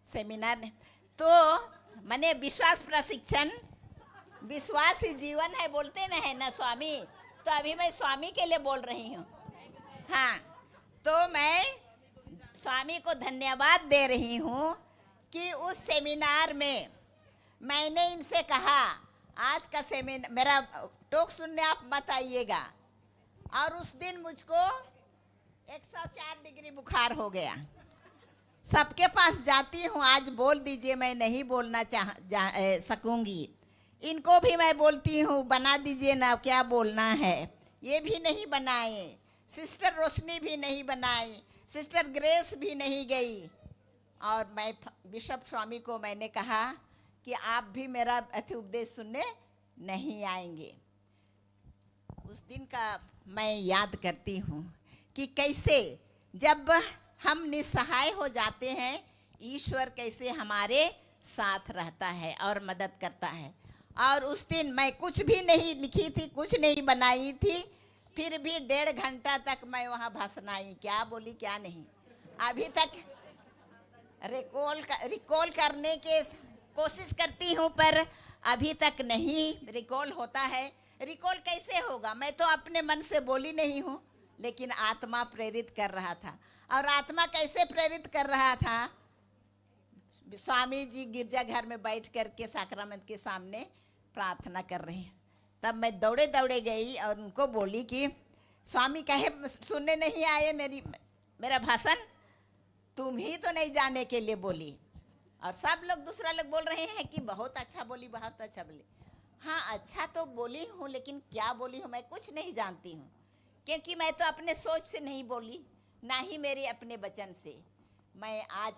Speaker 6: सेमिनार तो मैंने विश्वास प्रशिक्षण, विश्वासी जीवन है बोलते न है ना स्वामी, तो अभी मैं स्वामी के लिए बोल रही हूँ। हाँ, तो मैं स्वामी को धन्यवाद दे रही हूँ कि उस सेमिनार में मैंने इनसे कहा, आज का सेमिनार मेरा टॉक सुनने आप मत आइएगा। और उस दिन मुझको 104 डिग्री बुखार हो गया। सबके पास जाती हूँ, आज बोल दीजिए, मैं नहीं बोलना सकूंगी। इनको भी मैं बोलती हूँ, बना दीजिए ना, क्या बोलना है। ये भी नहीं बनाए, सिस्टर रोशनी भी नहीं बनाई, सिस्टर ग्रेस भी नहीं गई। और मैं बिशप स्वामी को मैंने कहा कि आप भी मेरा अति उपदेश सुनने नहीं आएंगे। उस दिन का मैं याद करती हूँ कि कैसे जब हम निस्सहाय हो जाते हैं, ईश्वर कैसे हमारे साथ रहता है और मदद करता है। और उस दिन मैं कुछ भी नहीं लिखी थी, कुछ नहीं बनाई थी, फिर भी 1.5 घंटा तक मैं वहाँ भाषण आई। क्या बोली क्या नहीं, अभी तक रिकॉल करने के कोशिश करती हूँ, पर अभी तक नहीं रिकॉल होता है। रिकॉल कैसे होगा? मैं तो अपने मन से बोली नहीं हूँ, लेकिन आत्मा प्रेरित कर रहा था। और आत्मा कैसे प्रेरित कर रहा था? स्वामी जी गिरजा घर में बैठ करके साक्रामेंट के सामने प्रार्थना कर रहे हैं। तब मैं दौड़े दौड़े गई और उनको बोली कि स्वामी कहे सुनने नहीं आए मेरा भाषण? तुम ही तो नहीं जाने के लिए बोली, और सब लोग दूसरा लोग बोल रहे हैं कि बहुत अच्छा बोली, बहुत अच्छा बोली। हाँ, अच्छा तो बोली हूँ, लेकिन क्या बोली हूँ मैं कुछ नहीं जानती हूँ, क्योंकि मैं तो अपने सोच से नहीं बोली, ना ही मेरे अपने वचन से। मैं आज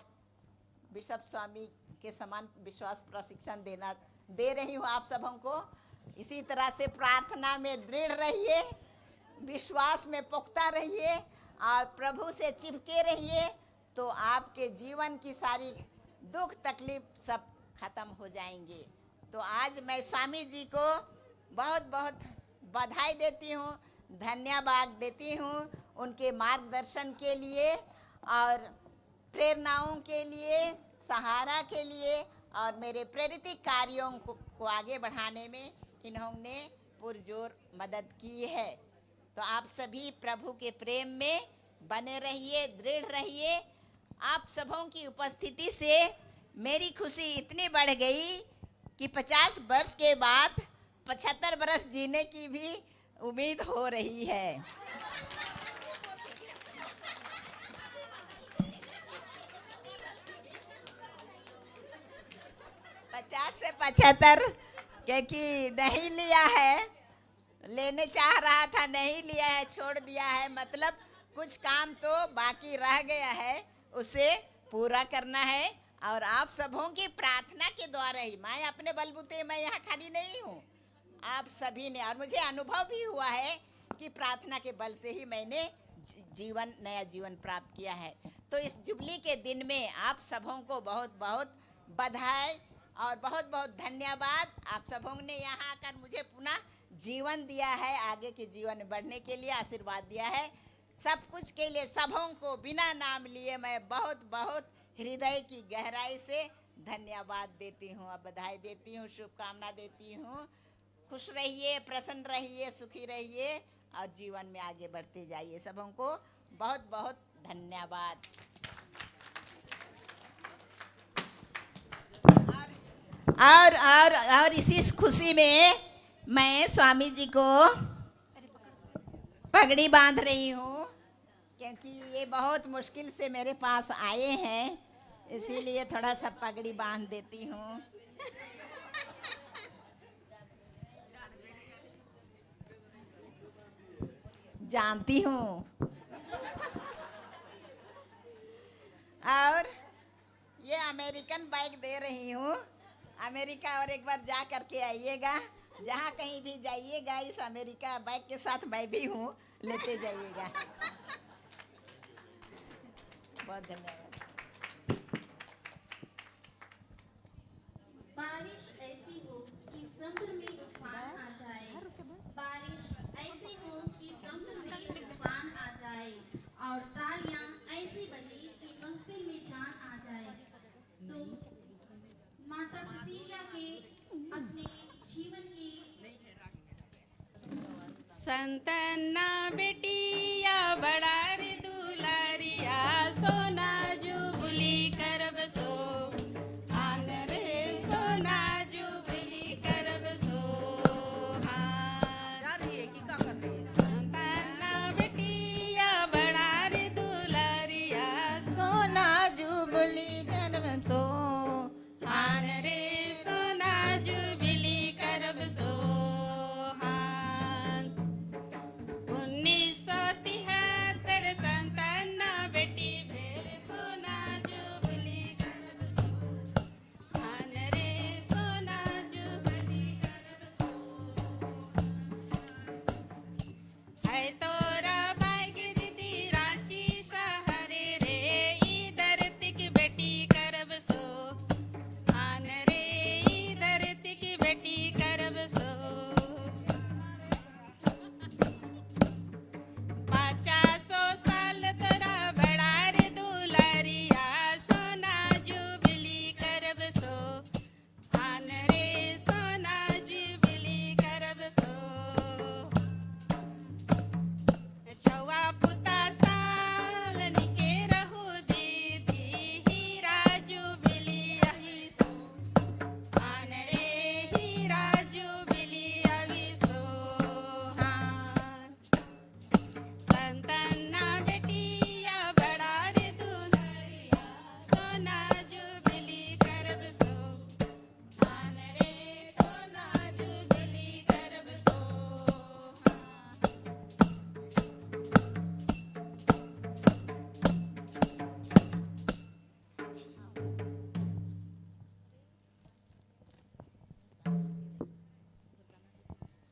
Speaker 6: बिशप स्वामी के समान विश्वास प्रशिक्षण दे रही हूँ आप सबों को। इसी तरह से प्रार्थना में दृढ़ रहिए, विश्वास में पुख्ता रहिए और प्रभु से चिपके रहिए, तो आपके जीवन की सारी दुख तकलीफ सब खत्म हो जाएंगे। तो आज मैं स्वामी जी को बहुत बहुत बधाई देती हूँ, धन्यवाद देती हूँ उनके मार्गदर्शन के लिए और प्रेरणाओं के लिए, सहारा के लिए, और मेरे प्रेरित कार्यों को आगे बढ़ाने में इन्होंने पुरजोर मदद की है। तो आप सभी प्रभु के प्रेम में बने रहिए, दृढ़ रहिए। आप सबों की उपस्थिति से मेरी खुशी इतनी बढ़ गई कि 50 वर्ष के बाद 75 वर्ष जीने की भी उम्मीद हो रही है। 50 से 75 क्योंकि नहीं लिया है, लेने चाह रहा था, नहीं लिया है, छोड़ दिया है, मतलब कुछ काम तो बाकी रह गया है, उसे पूरा करना है। और आप सबों की प्रार्थना के द्वारा ही, मैं अपने बलबूते मैं यहाँ खड़ी नहीं हूँ, आप सभी ने, और मुझे अनुभव भी हुआ है कि प्रार्थना के बल से ही मैंने नया जीवन प्राप्त किया है। तो इस जुबली के दिन में आप सबों को बहुत बहुत बधाई और बहुत बहुत धन्यवाद। आप सबों ने यहाँ आकर मुझे पुनः जीवन दिया है, आगे के जीवन में बढ़ने के लिए आशीर्वाद दिया है। सब कुछ के लिए सबों को बिना नाम लिए मैं बहुत बहुत हृदय की गहराई से धन्यवाद देती हूँ, अब बधाई देती हूँ, शुभकामना देती हूँ। खुश रहिए, प्रसन्न रहिए, सुखी रहिए और जीवन में आगे बढ़ते जाइए। सबों को बहुत बहुत धन्यवाद। और इसी खुशी में मैं स्वामी जी को पगड़ी बांध रही हूँ, क्योंकि ये बहुत मुश्किल से मेरे पास आए हैं, इसीलिए थोड़ा सा पगड़ी बांध देती हूँ। जानती हूँ। और ये अमेरिकन बाइक दे रही हूँ, अमेरिका और एक बार जा करके आइएगा, जहाँ कहीं भी जाइएगा इस अमेरिका बाइक के साथ मैं भी हूँ, लेते जाइएगा। बहुत धन्यवाद।
Speaker 1: बारिश ऐसी हो कि समुद्र में तूफान आ जाए, बारिश ऐसी हो कि समुद्र में तूफान आ जाए, और तालियां ऐसी बजी कि महफिल में जान आ जाए। तुम माता सिसिलिया के अपने जीवन की
Speaker 12: संतना बेटिया बड़ा रे दुलारिया, सोना जुबली करब सो, आन रे सोना जुबली करब सो, संतना बेटिया बड़ा रे दुलारिया, सोना जुबली करब सो, आन रे सोना जुबली करब सो। 1900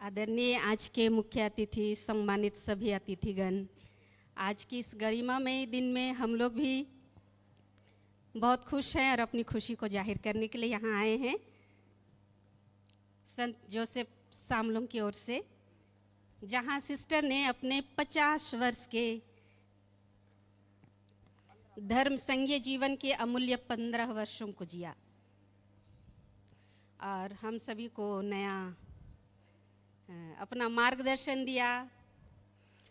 Speaker 13: आदरणीय आज के मुख्य अतिथि, सम्मानित सभी अतिथिगण, आज की इस गरिमामय दिन में हम लोग भी बहुत खुश हैं और अपनी खुशी को जाहिर करने के लिए यहाँ आए हैं। संत जोसेफ सामलों की ओर से, जहाँ सिस्टर ने अपने 50 वर्ष के धर्म संघीय जीवन के अमूल्य 15 वर्षों को जिया और हम सभी को नया अपना मार्गदर्शन दिया,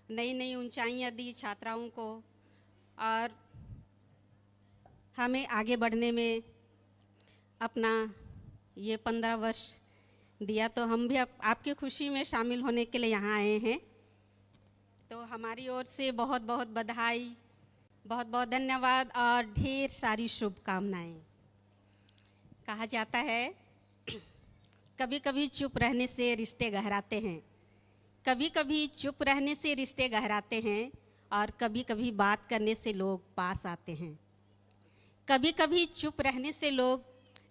Speaker 13: नई नई ऊंचाइयां दी छात्राओं को और हमें आगे बढ़ने में अपना ये 15 वर्ष दिया। तो हम भी आपकी खुशी में शामिल होने के लिए यहाँ आए हैं। तो हमारी ओर से बहुत बहुत बधाई, बहुत बहुत धन्यवाद और ढेर सारी शुभकामनाएं। कहा जाता है कभी कभी चुप रहने से रिश्ते गहराते हैं, कभी कभी चुप रहने से रिश्ते गहराते हैं और कभी कभी बात करने से लोग पास आते हैं। कभी कभी चुप रहने से लोग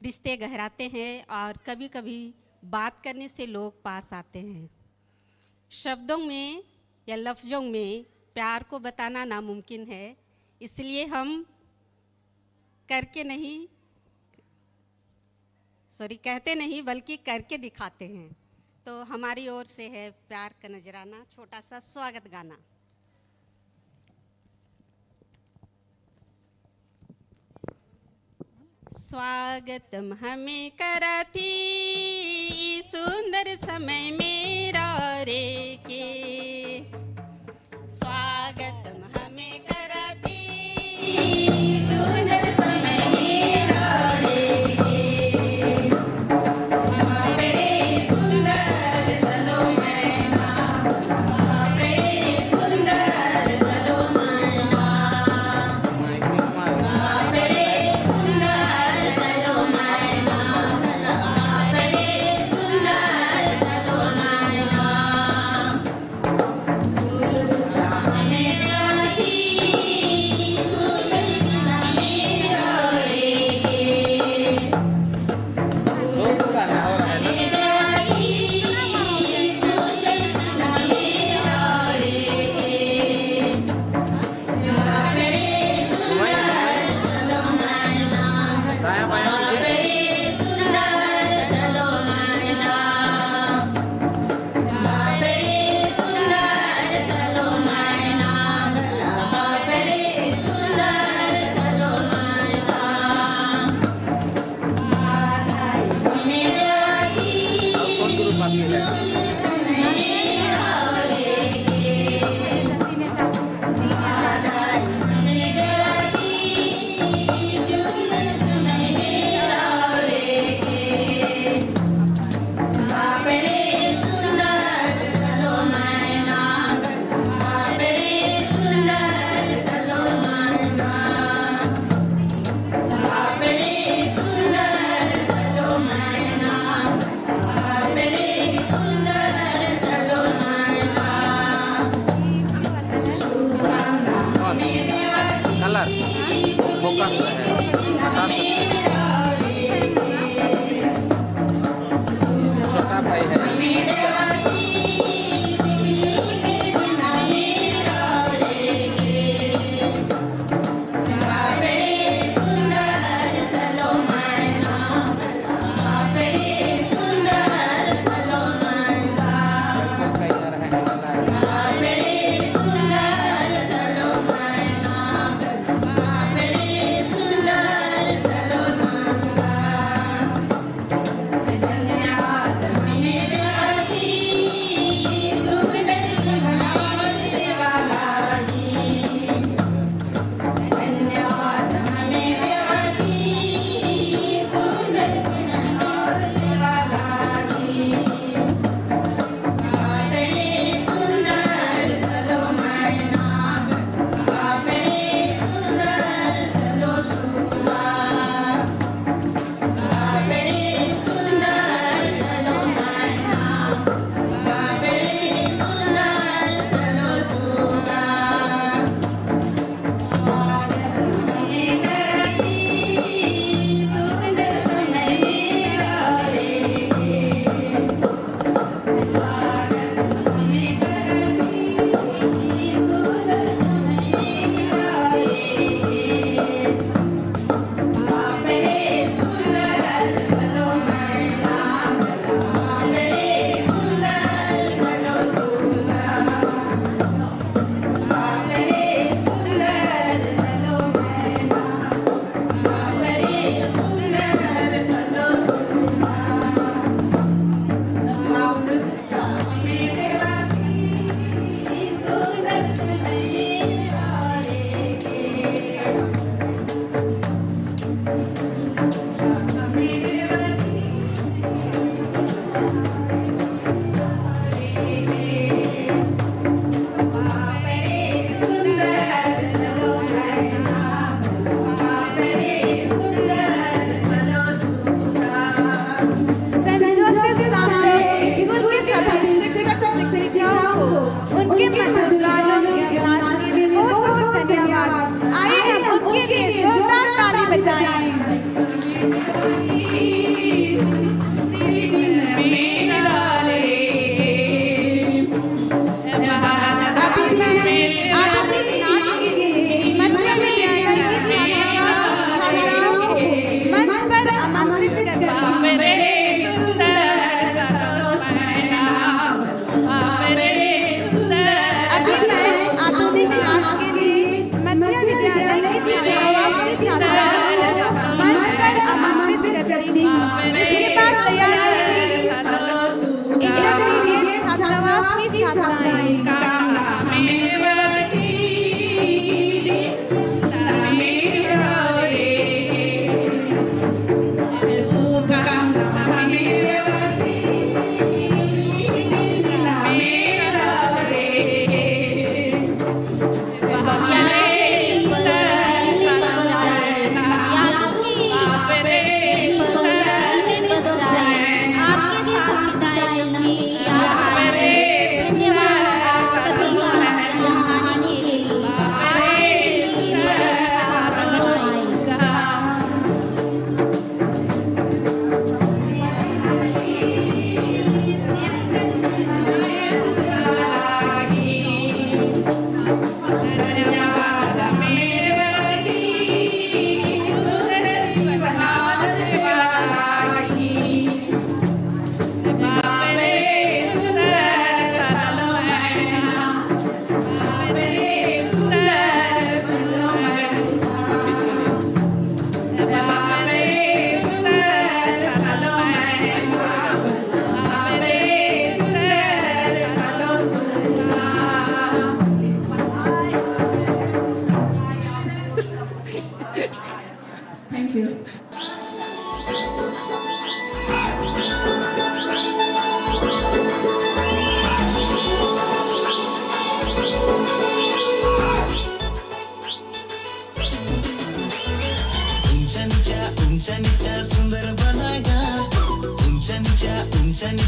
Speaker 13: रिश्ते गहराते हैं और कभी कभी बात करने से लोग पास आते हैं। शब्दों में या लफ्ज़ों में प्यार को बताना नामुमकिन है, इसलिए हम कहते नहीं बल्कि करके दिखाते हैं। तो हमारी ओर से है प्यार का नजराना, छोटा सा स्वागत गाना। स्वागतम हमें करती सुंदर समय मेरा रे के, स्वागतम हमें करती सुंदर समय मेरा रे के।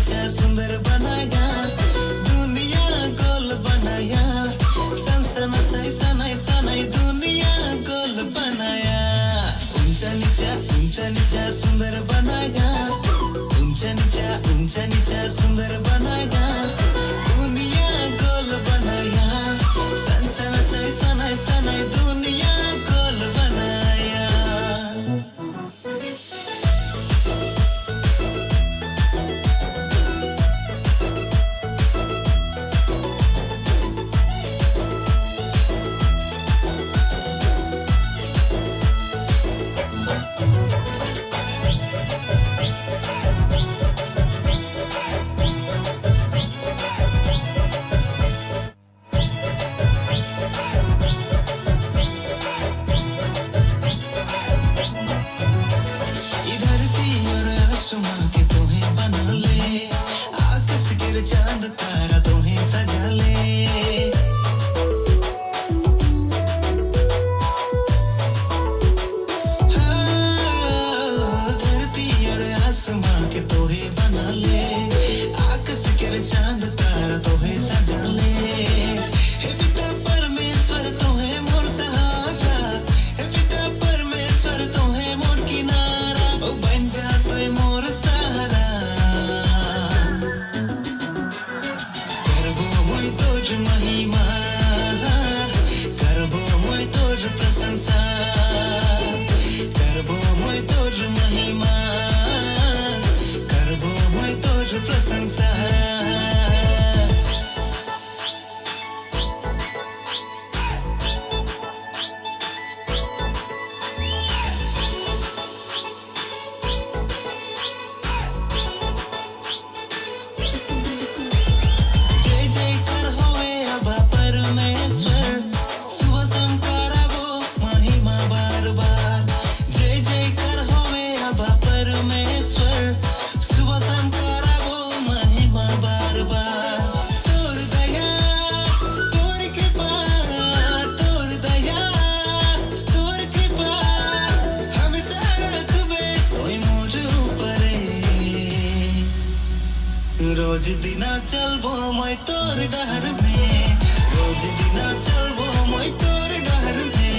Speaker 8: नीचा सुंदर बनाया दुनिया गोल बनाया सन सनाई सनाई दुनिया गोल बनाया ऊंचा नीचा सुंदर बनाया ऊंचा नीचा सुंदर बनाया दुनिया गोल बनाया सन सनाई सनाई दुनिया गोल बनाया चांद तारा तुम्हें सजा ले धरती और आसमां के तोहे बना ले आकाश के चांद तारा तोहे सजा ले हे पिता परमेश्वर तोहे मोर सहारा हे पिता परमेश्वर तोहे मोर किनारा ओ बन जा तोय मोर सहारा महिमा करबो मैं तोर प्रशंसा करबो मैं तोर महिमा करबो मैं तोर प्रशंसा रोज दिना चलबो मैं तोर डहर में रोज दिना चलबो मैं तोर डहर में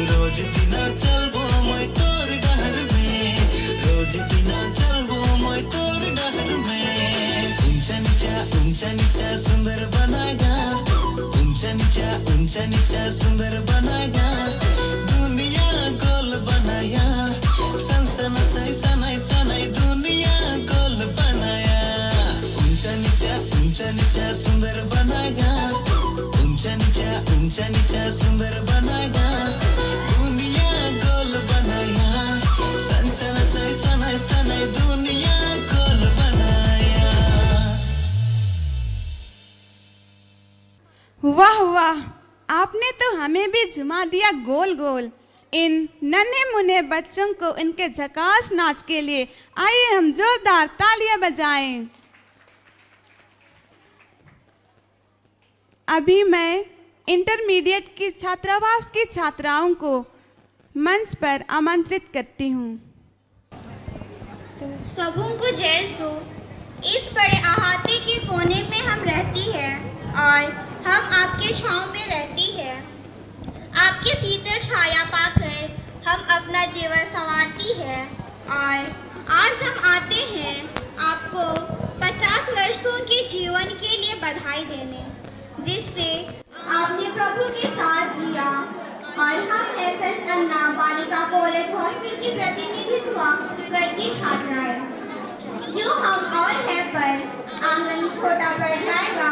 Speaker 8: रोज दिना चलबो मैं तोर डहर में रोज दिना चलबो मैं तोर डहर में ऊंचा नीचा सुंदर बनाया ऊंचा नीचा सुंदर बनाया दुनिया गोल बनाया सन सनाई सनाई दुनिया गोल बनाया ऊंचा नीचा सुंदर बनाया ऊंचा नीचा सुंदर बनाया दुनिया गोल बनाया सन सनाई सनाई दुनिया गोल बनाया
Speaker 3: वाह वाह, आपने तो हमें भी झुमा दिया गोल गोल। इन नन्हे मुन्ने बच्चों को इनके झकास नाच के लिए आइए हम जोरदार तालियां बजाएं। अभी मैं इंटरमीडिएट की छात्रावास की छात्राओं को मंच पर आमंत्रित करती हूँ।
Speaker 14: सबों को जय सो। इस बड़े अहाते के कोने में हम रहती है और हम आपके छांव में रहती है। आपकी शीतल छाया पाकर हम अपना जीवन संवारती है और आज हम आते हैं आपको 50 वर्षों के जीवन के लिए बधाई देने, जिससे आपने प्रभु के साथ जिया। और हम हैं संत अन्ना बालिका कॉलेज हॉस्टल की प्रतिनिधित्व करती छात्राएं। यूँ हम और हैं पर आंगन छोटा पड़ जाएगा,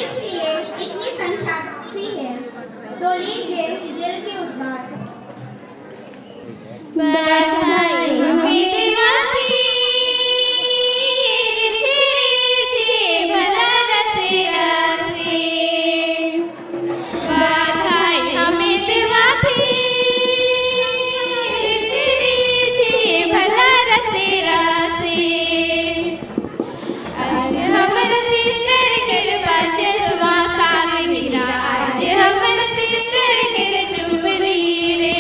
Speaker 14: इसलिए इतनी संख्या काफी है। तो लीजिए दिल के उद्गार।
Speaker 10: बधाई हमें दिवाली भला रसे रसे बधाई हमें दिवाली भला रसे रसे आज हमर सिस्टर के बच्चे सुबह साल गिरा आज हमर सिस्टर के जुबली रे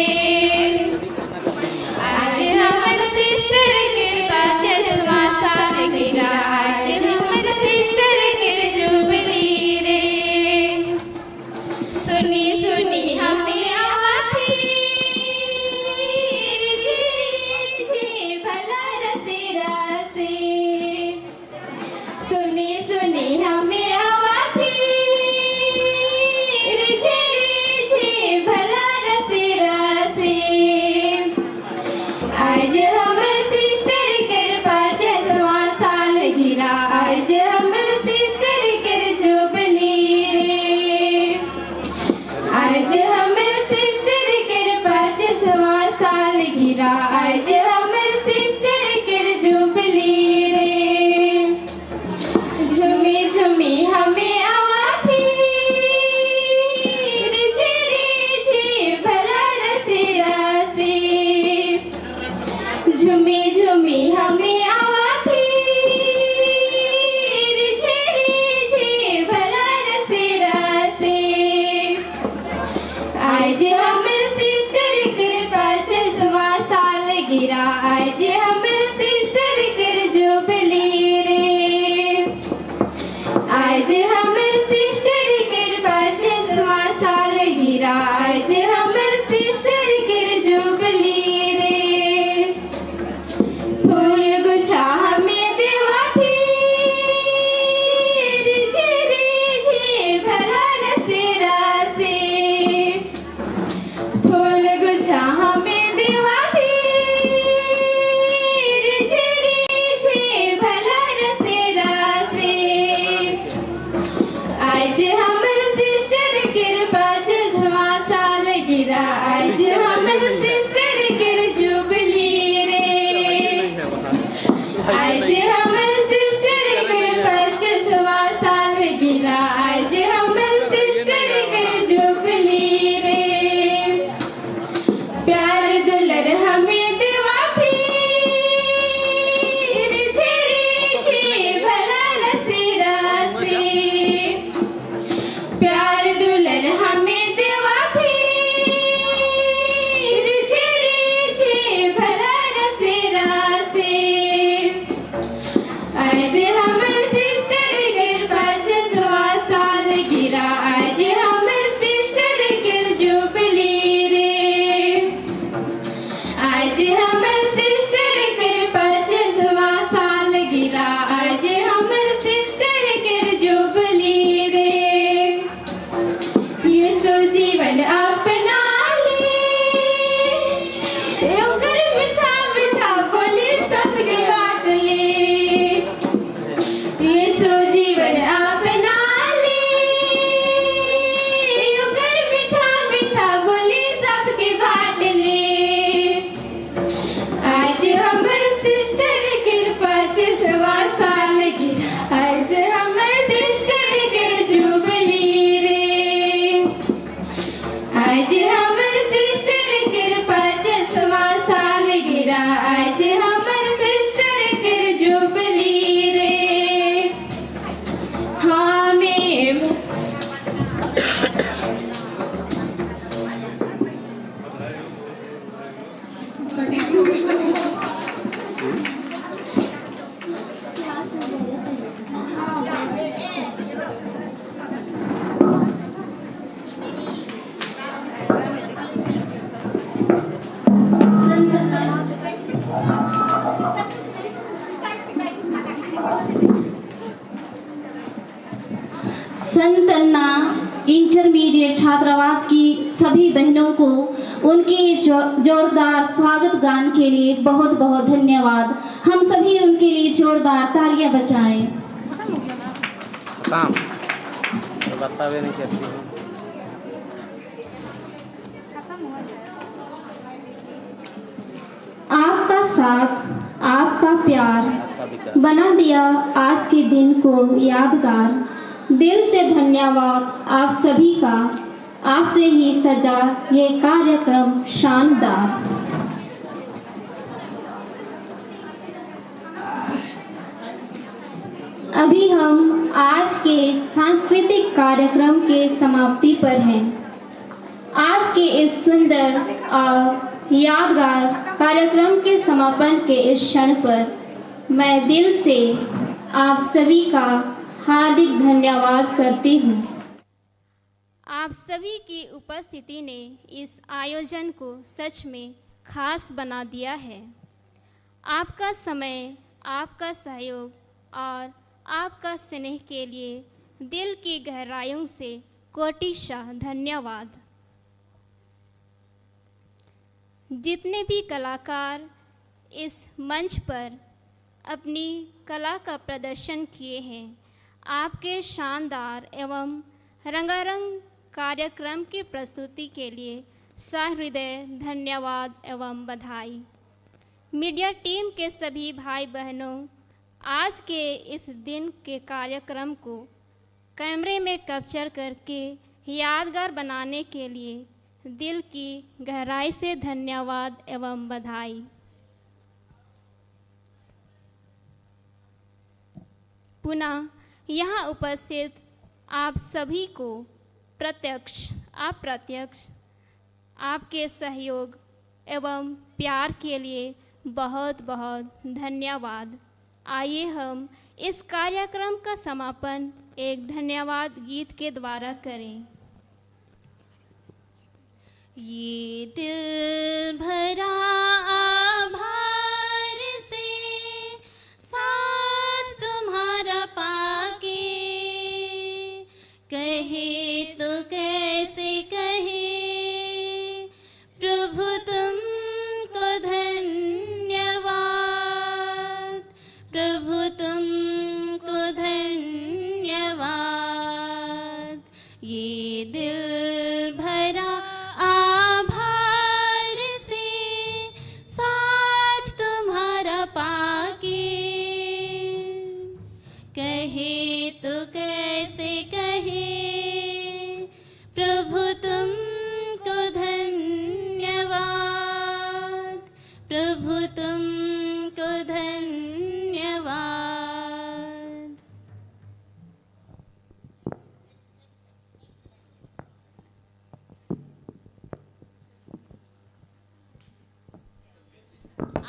Speaker 10: आज
Speaker 4: सुनी सुनी हमें आवाज़ी रिझे रिझे भला रसे रसे आज हम सिस्टर कर 50वां साल गिरा आज हम सिस्टर कर जुबली रे आज हम सिस्टर कर 50वां साल गिरा आज हम सिस्टर कर जुबली रे झुमी झुमी हमें आवाज़ी रिझे रिझे भला रसे रसे झुमी झुमी हमें आवाज़ी रिझे रिझे भला रसे रसे आज हम सिस्टर कर 50वां साल गिरा आज हम सिस्टर कर जुबली रे आज हम सिस्टर कर 50वां साल गिरा आज हम सिस्टर कर जुबली रे फूल गुच्छा हमें देवाठी रिझे रिझे भला रसे रसे फूल गुच्छा हमें देवाठी रिझे रिझे भला रसे रसे आज हम सिस्टर कर 50वां साल गिरा आज हम सिस्टर कर जुबली रे आज हम सिस्टर कर 50वां साल गिरा आज हम सिस्टर कर जुबली रे प्यार दुलर हमें देवाठी रिझे रिझे भला रसे रसे प्यार दुलर हमें देवाठी रिझे रिझे भला रसे रसे आज हम सिस्टर कर 50वां साल गिरा आज हम सिस्टर कर जुबली रे आज हम सिस्टर कर 50वां साल गिरा आज हम सिस्टर कर जुबली रे यीशु जीवन अपना ले ओकर मीठा मीठा बोली सबके बात ले यीशु जीवन अपना ले ओकर मीठा मीठा बोली सबके बात ले आज हमर सिस्टर कर 50वां साल गिरा आज हमर सिस्टर कर जुबली रे आज हमर सिस्टर कर 50वां साल गिरा आज हमर सिस्टर कर जुबली रे हाँ मैं
Speaker 1: संत अन्ना इंटरमीडिएट छात्रावास की सभी बहनों को उनके जोरदार स्वागत गान के लिए बहुत बहुत धन्यवाद। हम सभी उनके लिए जोरदार तालियां बजाएं।
Speaker 15: काम तो बता भी नहीं करती हूँ।
Speaker 4: आपका साथ आपका प्यार बना दिया आज के दिन को यादगार। दिल से धन्यवाद आप सभी का, आपसे ही सजा ये कार्यक्रम शानदार। अभी हम आज के सांस्कृतिक कार्यक्रम के समाप्ति पर हैं। आज के इस सुंदर और यादगार कार्यक्रम के समापन के इस क्षण पर मैं दिल से आप सभी का हार्दिक धन्यवाद करती हूँ। आप सभी की उपस्थिति ने इस आयोजन को सच में खास बना दिया है। आपका समय, आपका सहयोग और आपका स्नेह के लिए दिल की गहराइयों से कोटिशः धन्यवाद। जितने भी कलाकार इस मंच पर अपनी कला का प्रदर्शन किए हैं, आपके शानदार एवं रंगारंग कार्यक्रम की प्रस्तुति के लिए सहृदय धन्यवाद एवं बधाई। मीडिया टीम के सभी भाई बहनों, आज के इस दिन के कार्यक्रम को कैमरे में कैप्चर करके यादगार बनाने के लिए दिल की गहराई से धन्यवाद एवं बधाई। पुनः यहाँ उपस्थित आप सभी को प्रत्यक्ष अप्रत्यक्ष आपके सहयोग एवं प्यार के लिए बहुत बहुत धन्यवाद। आइए हम इस कार्यक्रम का समापन एक धन्यवाद गीत के द्वारा करें।
Speaker 1: ये दिल भरा आभार से साथ तुम्हारा पाके, कहे तो कैसे कहे प्रभु तुमको धन्यवाद, प्रभु तुमको धन्यवाद। ये दिल भरा आभार से साथ तुम्हारा पाके, कहे तो कैसे कहे प्रभु तुमको धन्यवाद, प्रभु तुमको धन्यवाद।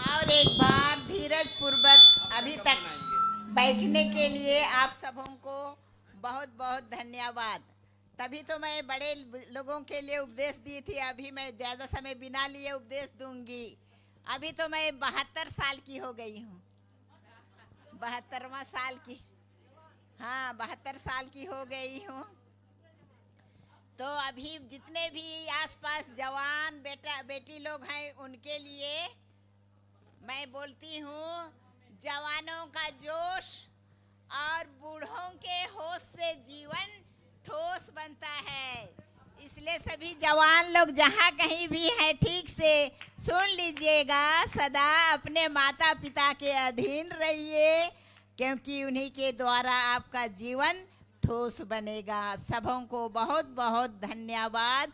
Speaker 6: और एक बार धीरज पूर्वक अभी तक बैठने के लिए आप सबों को बहुत बहुत धन्यवाद। तभी तो मैं बड़े लोगों के लिए उपदेश दी थी, अभी मैं ज़्यादा समय बिना लिए उपदेश दूंगी। अभी तो मैं 72 साल की हो गई हूँ, 72वां साल की, हाँ 72 साल की हो गई हूँ। तो अभी जितने भी आसपास जवान बेटा बेटी लोग हैं उनके लिए मैं बोलती हूँ, जवानों का जोश और बूढ़ों के होश से जीवन ठोस बनता है। इसलिए सभी जवान लोग जहाँ कहीं भी हैं ठीक से सुन लीजिएगा, सदा अपने माता पिता के अधीन रहिए, क्योंकि उन्हीं के द्वारा आपका जीवन ठोस बनेगा। सबों को बहुत बहुत धन्यवाद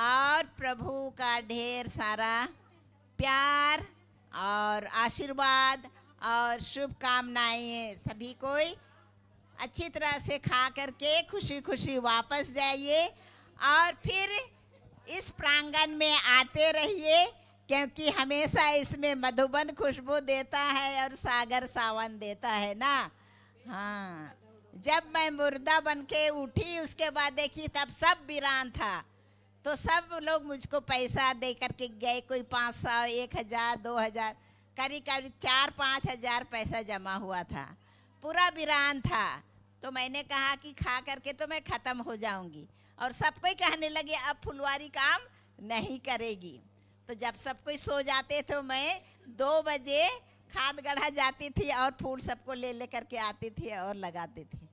Speaker 6: और प्रभु का ढेर सारा प्यार और आशीर्वाद और शुभकामनाएं। सभी कोई अच्छी तरह से खा करके खुशी खुशी वापस जाइए और फिर इस प्रांगण में आते रहिए, क्योंकि हमेशा इसमें मधुबन खुशबू देता है और सागर सावन देता है ना। हाँ, जब मैं मुर्दा बन के उठी उसके बाद देखी तब सब वीरान था, तो सब लोग मुझको पैसा दे करके गए, कोई 500, 1000, 2000, करीब करीब 4-5 हज़ार पैसा जमा हुआ था, पूरा वीरान था। तो मैंने कहा कि खा करके तो मैं ख़त्म हो जाऊंगी, और सब कोई कहने लगे अब फुलवारी काम नहीं करेगी। तो जब सब कोई सो जाते तो मैं 2 बजे खाद गढ़ा जाती थी और फूल सबको ले करके आती थी और लगाती थी।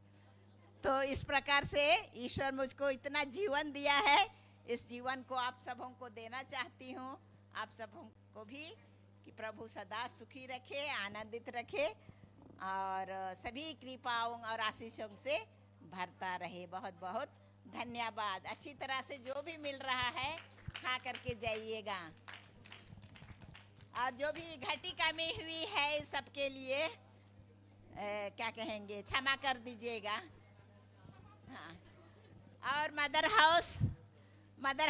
Speaker 6: तो इस प्रकार से ईश्वर मुझको इतना जीवन दिया है, इस जीवन को आप सबों को देना चाहती हूँ। आप सबों को भी कि प्रभु सदा सुखी रखे, आनंदित रखे और सभी कृपाओं और आशीषों से भरता रहे। बहुत बहुत धन्यवाद। अच्छी तरह से जो भी मिल रहा है खा करके जाइएगा, और जो भी घटी कमी हुई है सबके लिए क्या कहेंगे, क्षमा कर दीजिएगा। हाँ, और मदर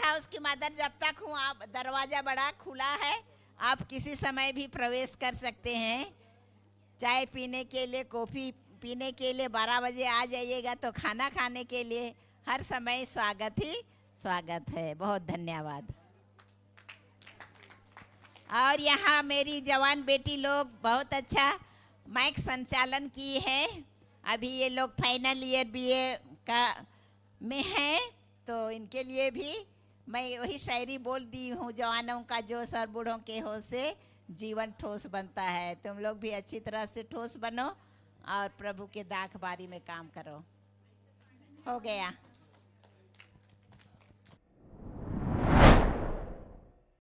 Speaker 6: हाउस की मदर जब तक हूँ, आप दरवाज़ा बड़ा खुला है, आप किसी समय भी प्रवेश कर सकते हैं। चाय पीने के लिए, कॉफ़ी पीने के लिए 12 बजे आ जाइएगा, तो खाना खाने के लिए हर समय स्वागत ही स्वागत है। बहुत धन्यवाद। और यहाँ मेरी जवान बेटी लोग बहुत अच्छा माइक संचालन की है, अभी ये लोग फाइनल ईयर बीए का में हैं, तो इनके लिए भी मैं वही शायरी बोल दी हूँ, जवानों का जोश और बूढ़ों के होश से जीवन ठोस बनता है। तुम लोग भी अच्छी तरह से ठोस बनो और प्रभु के दाख बारी में काम करो। हो गया।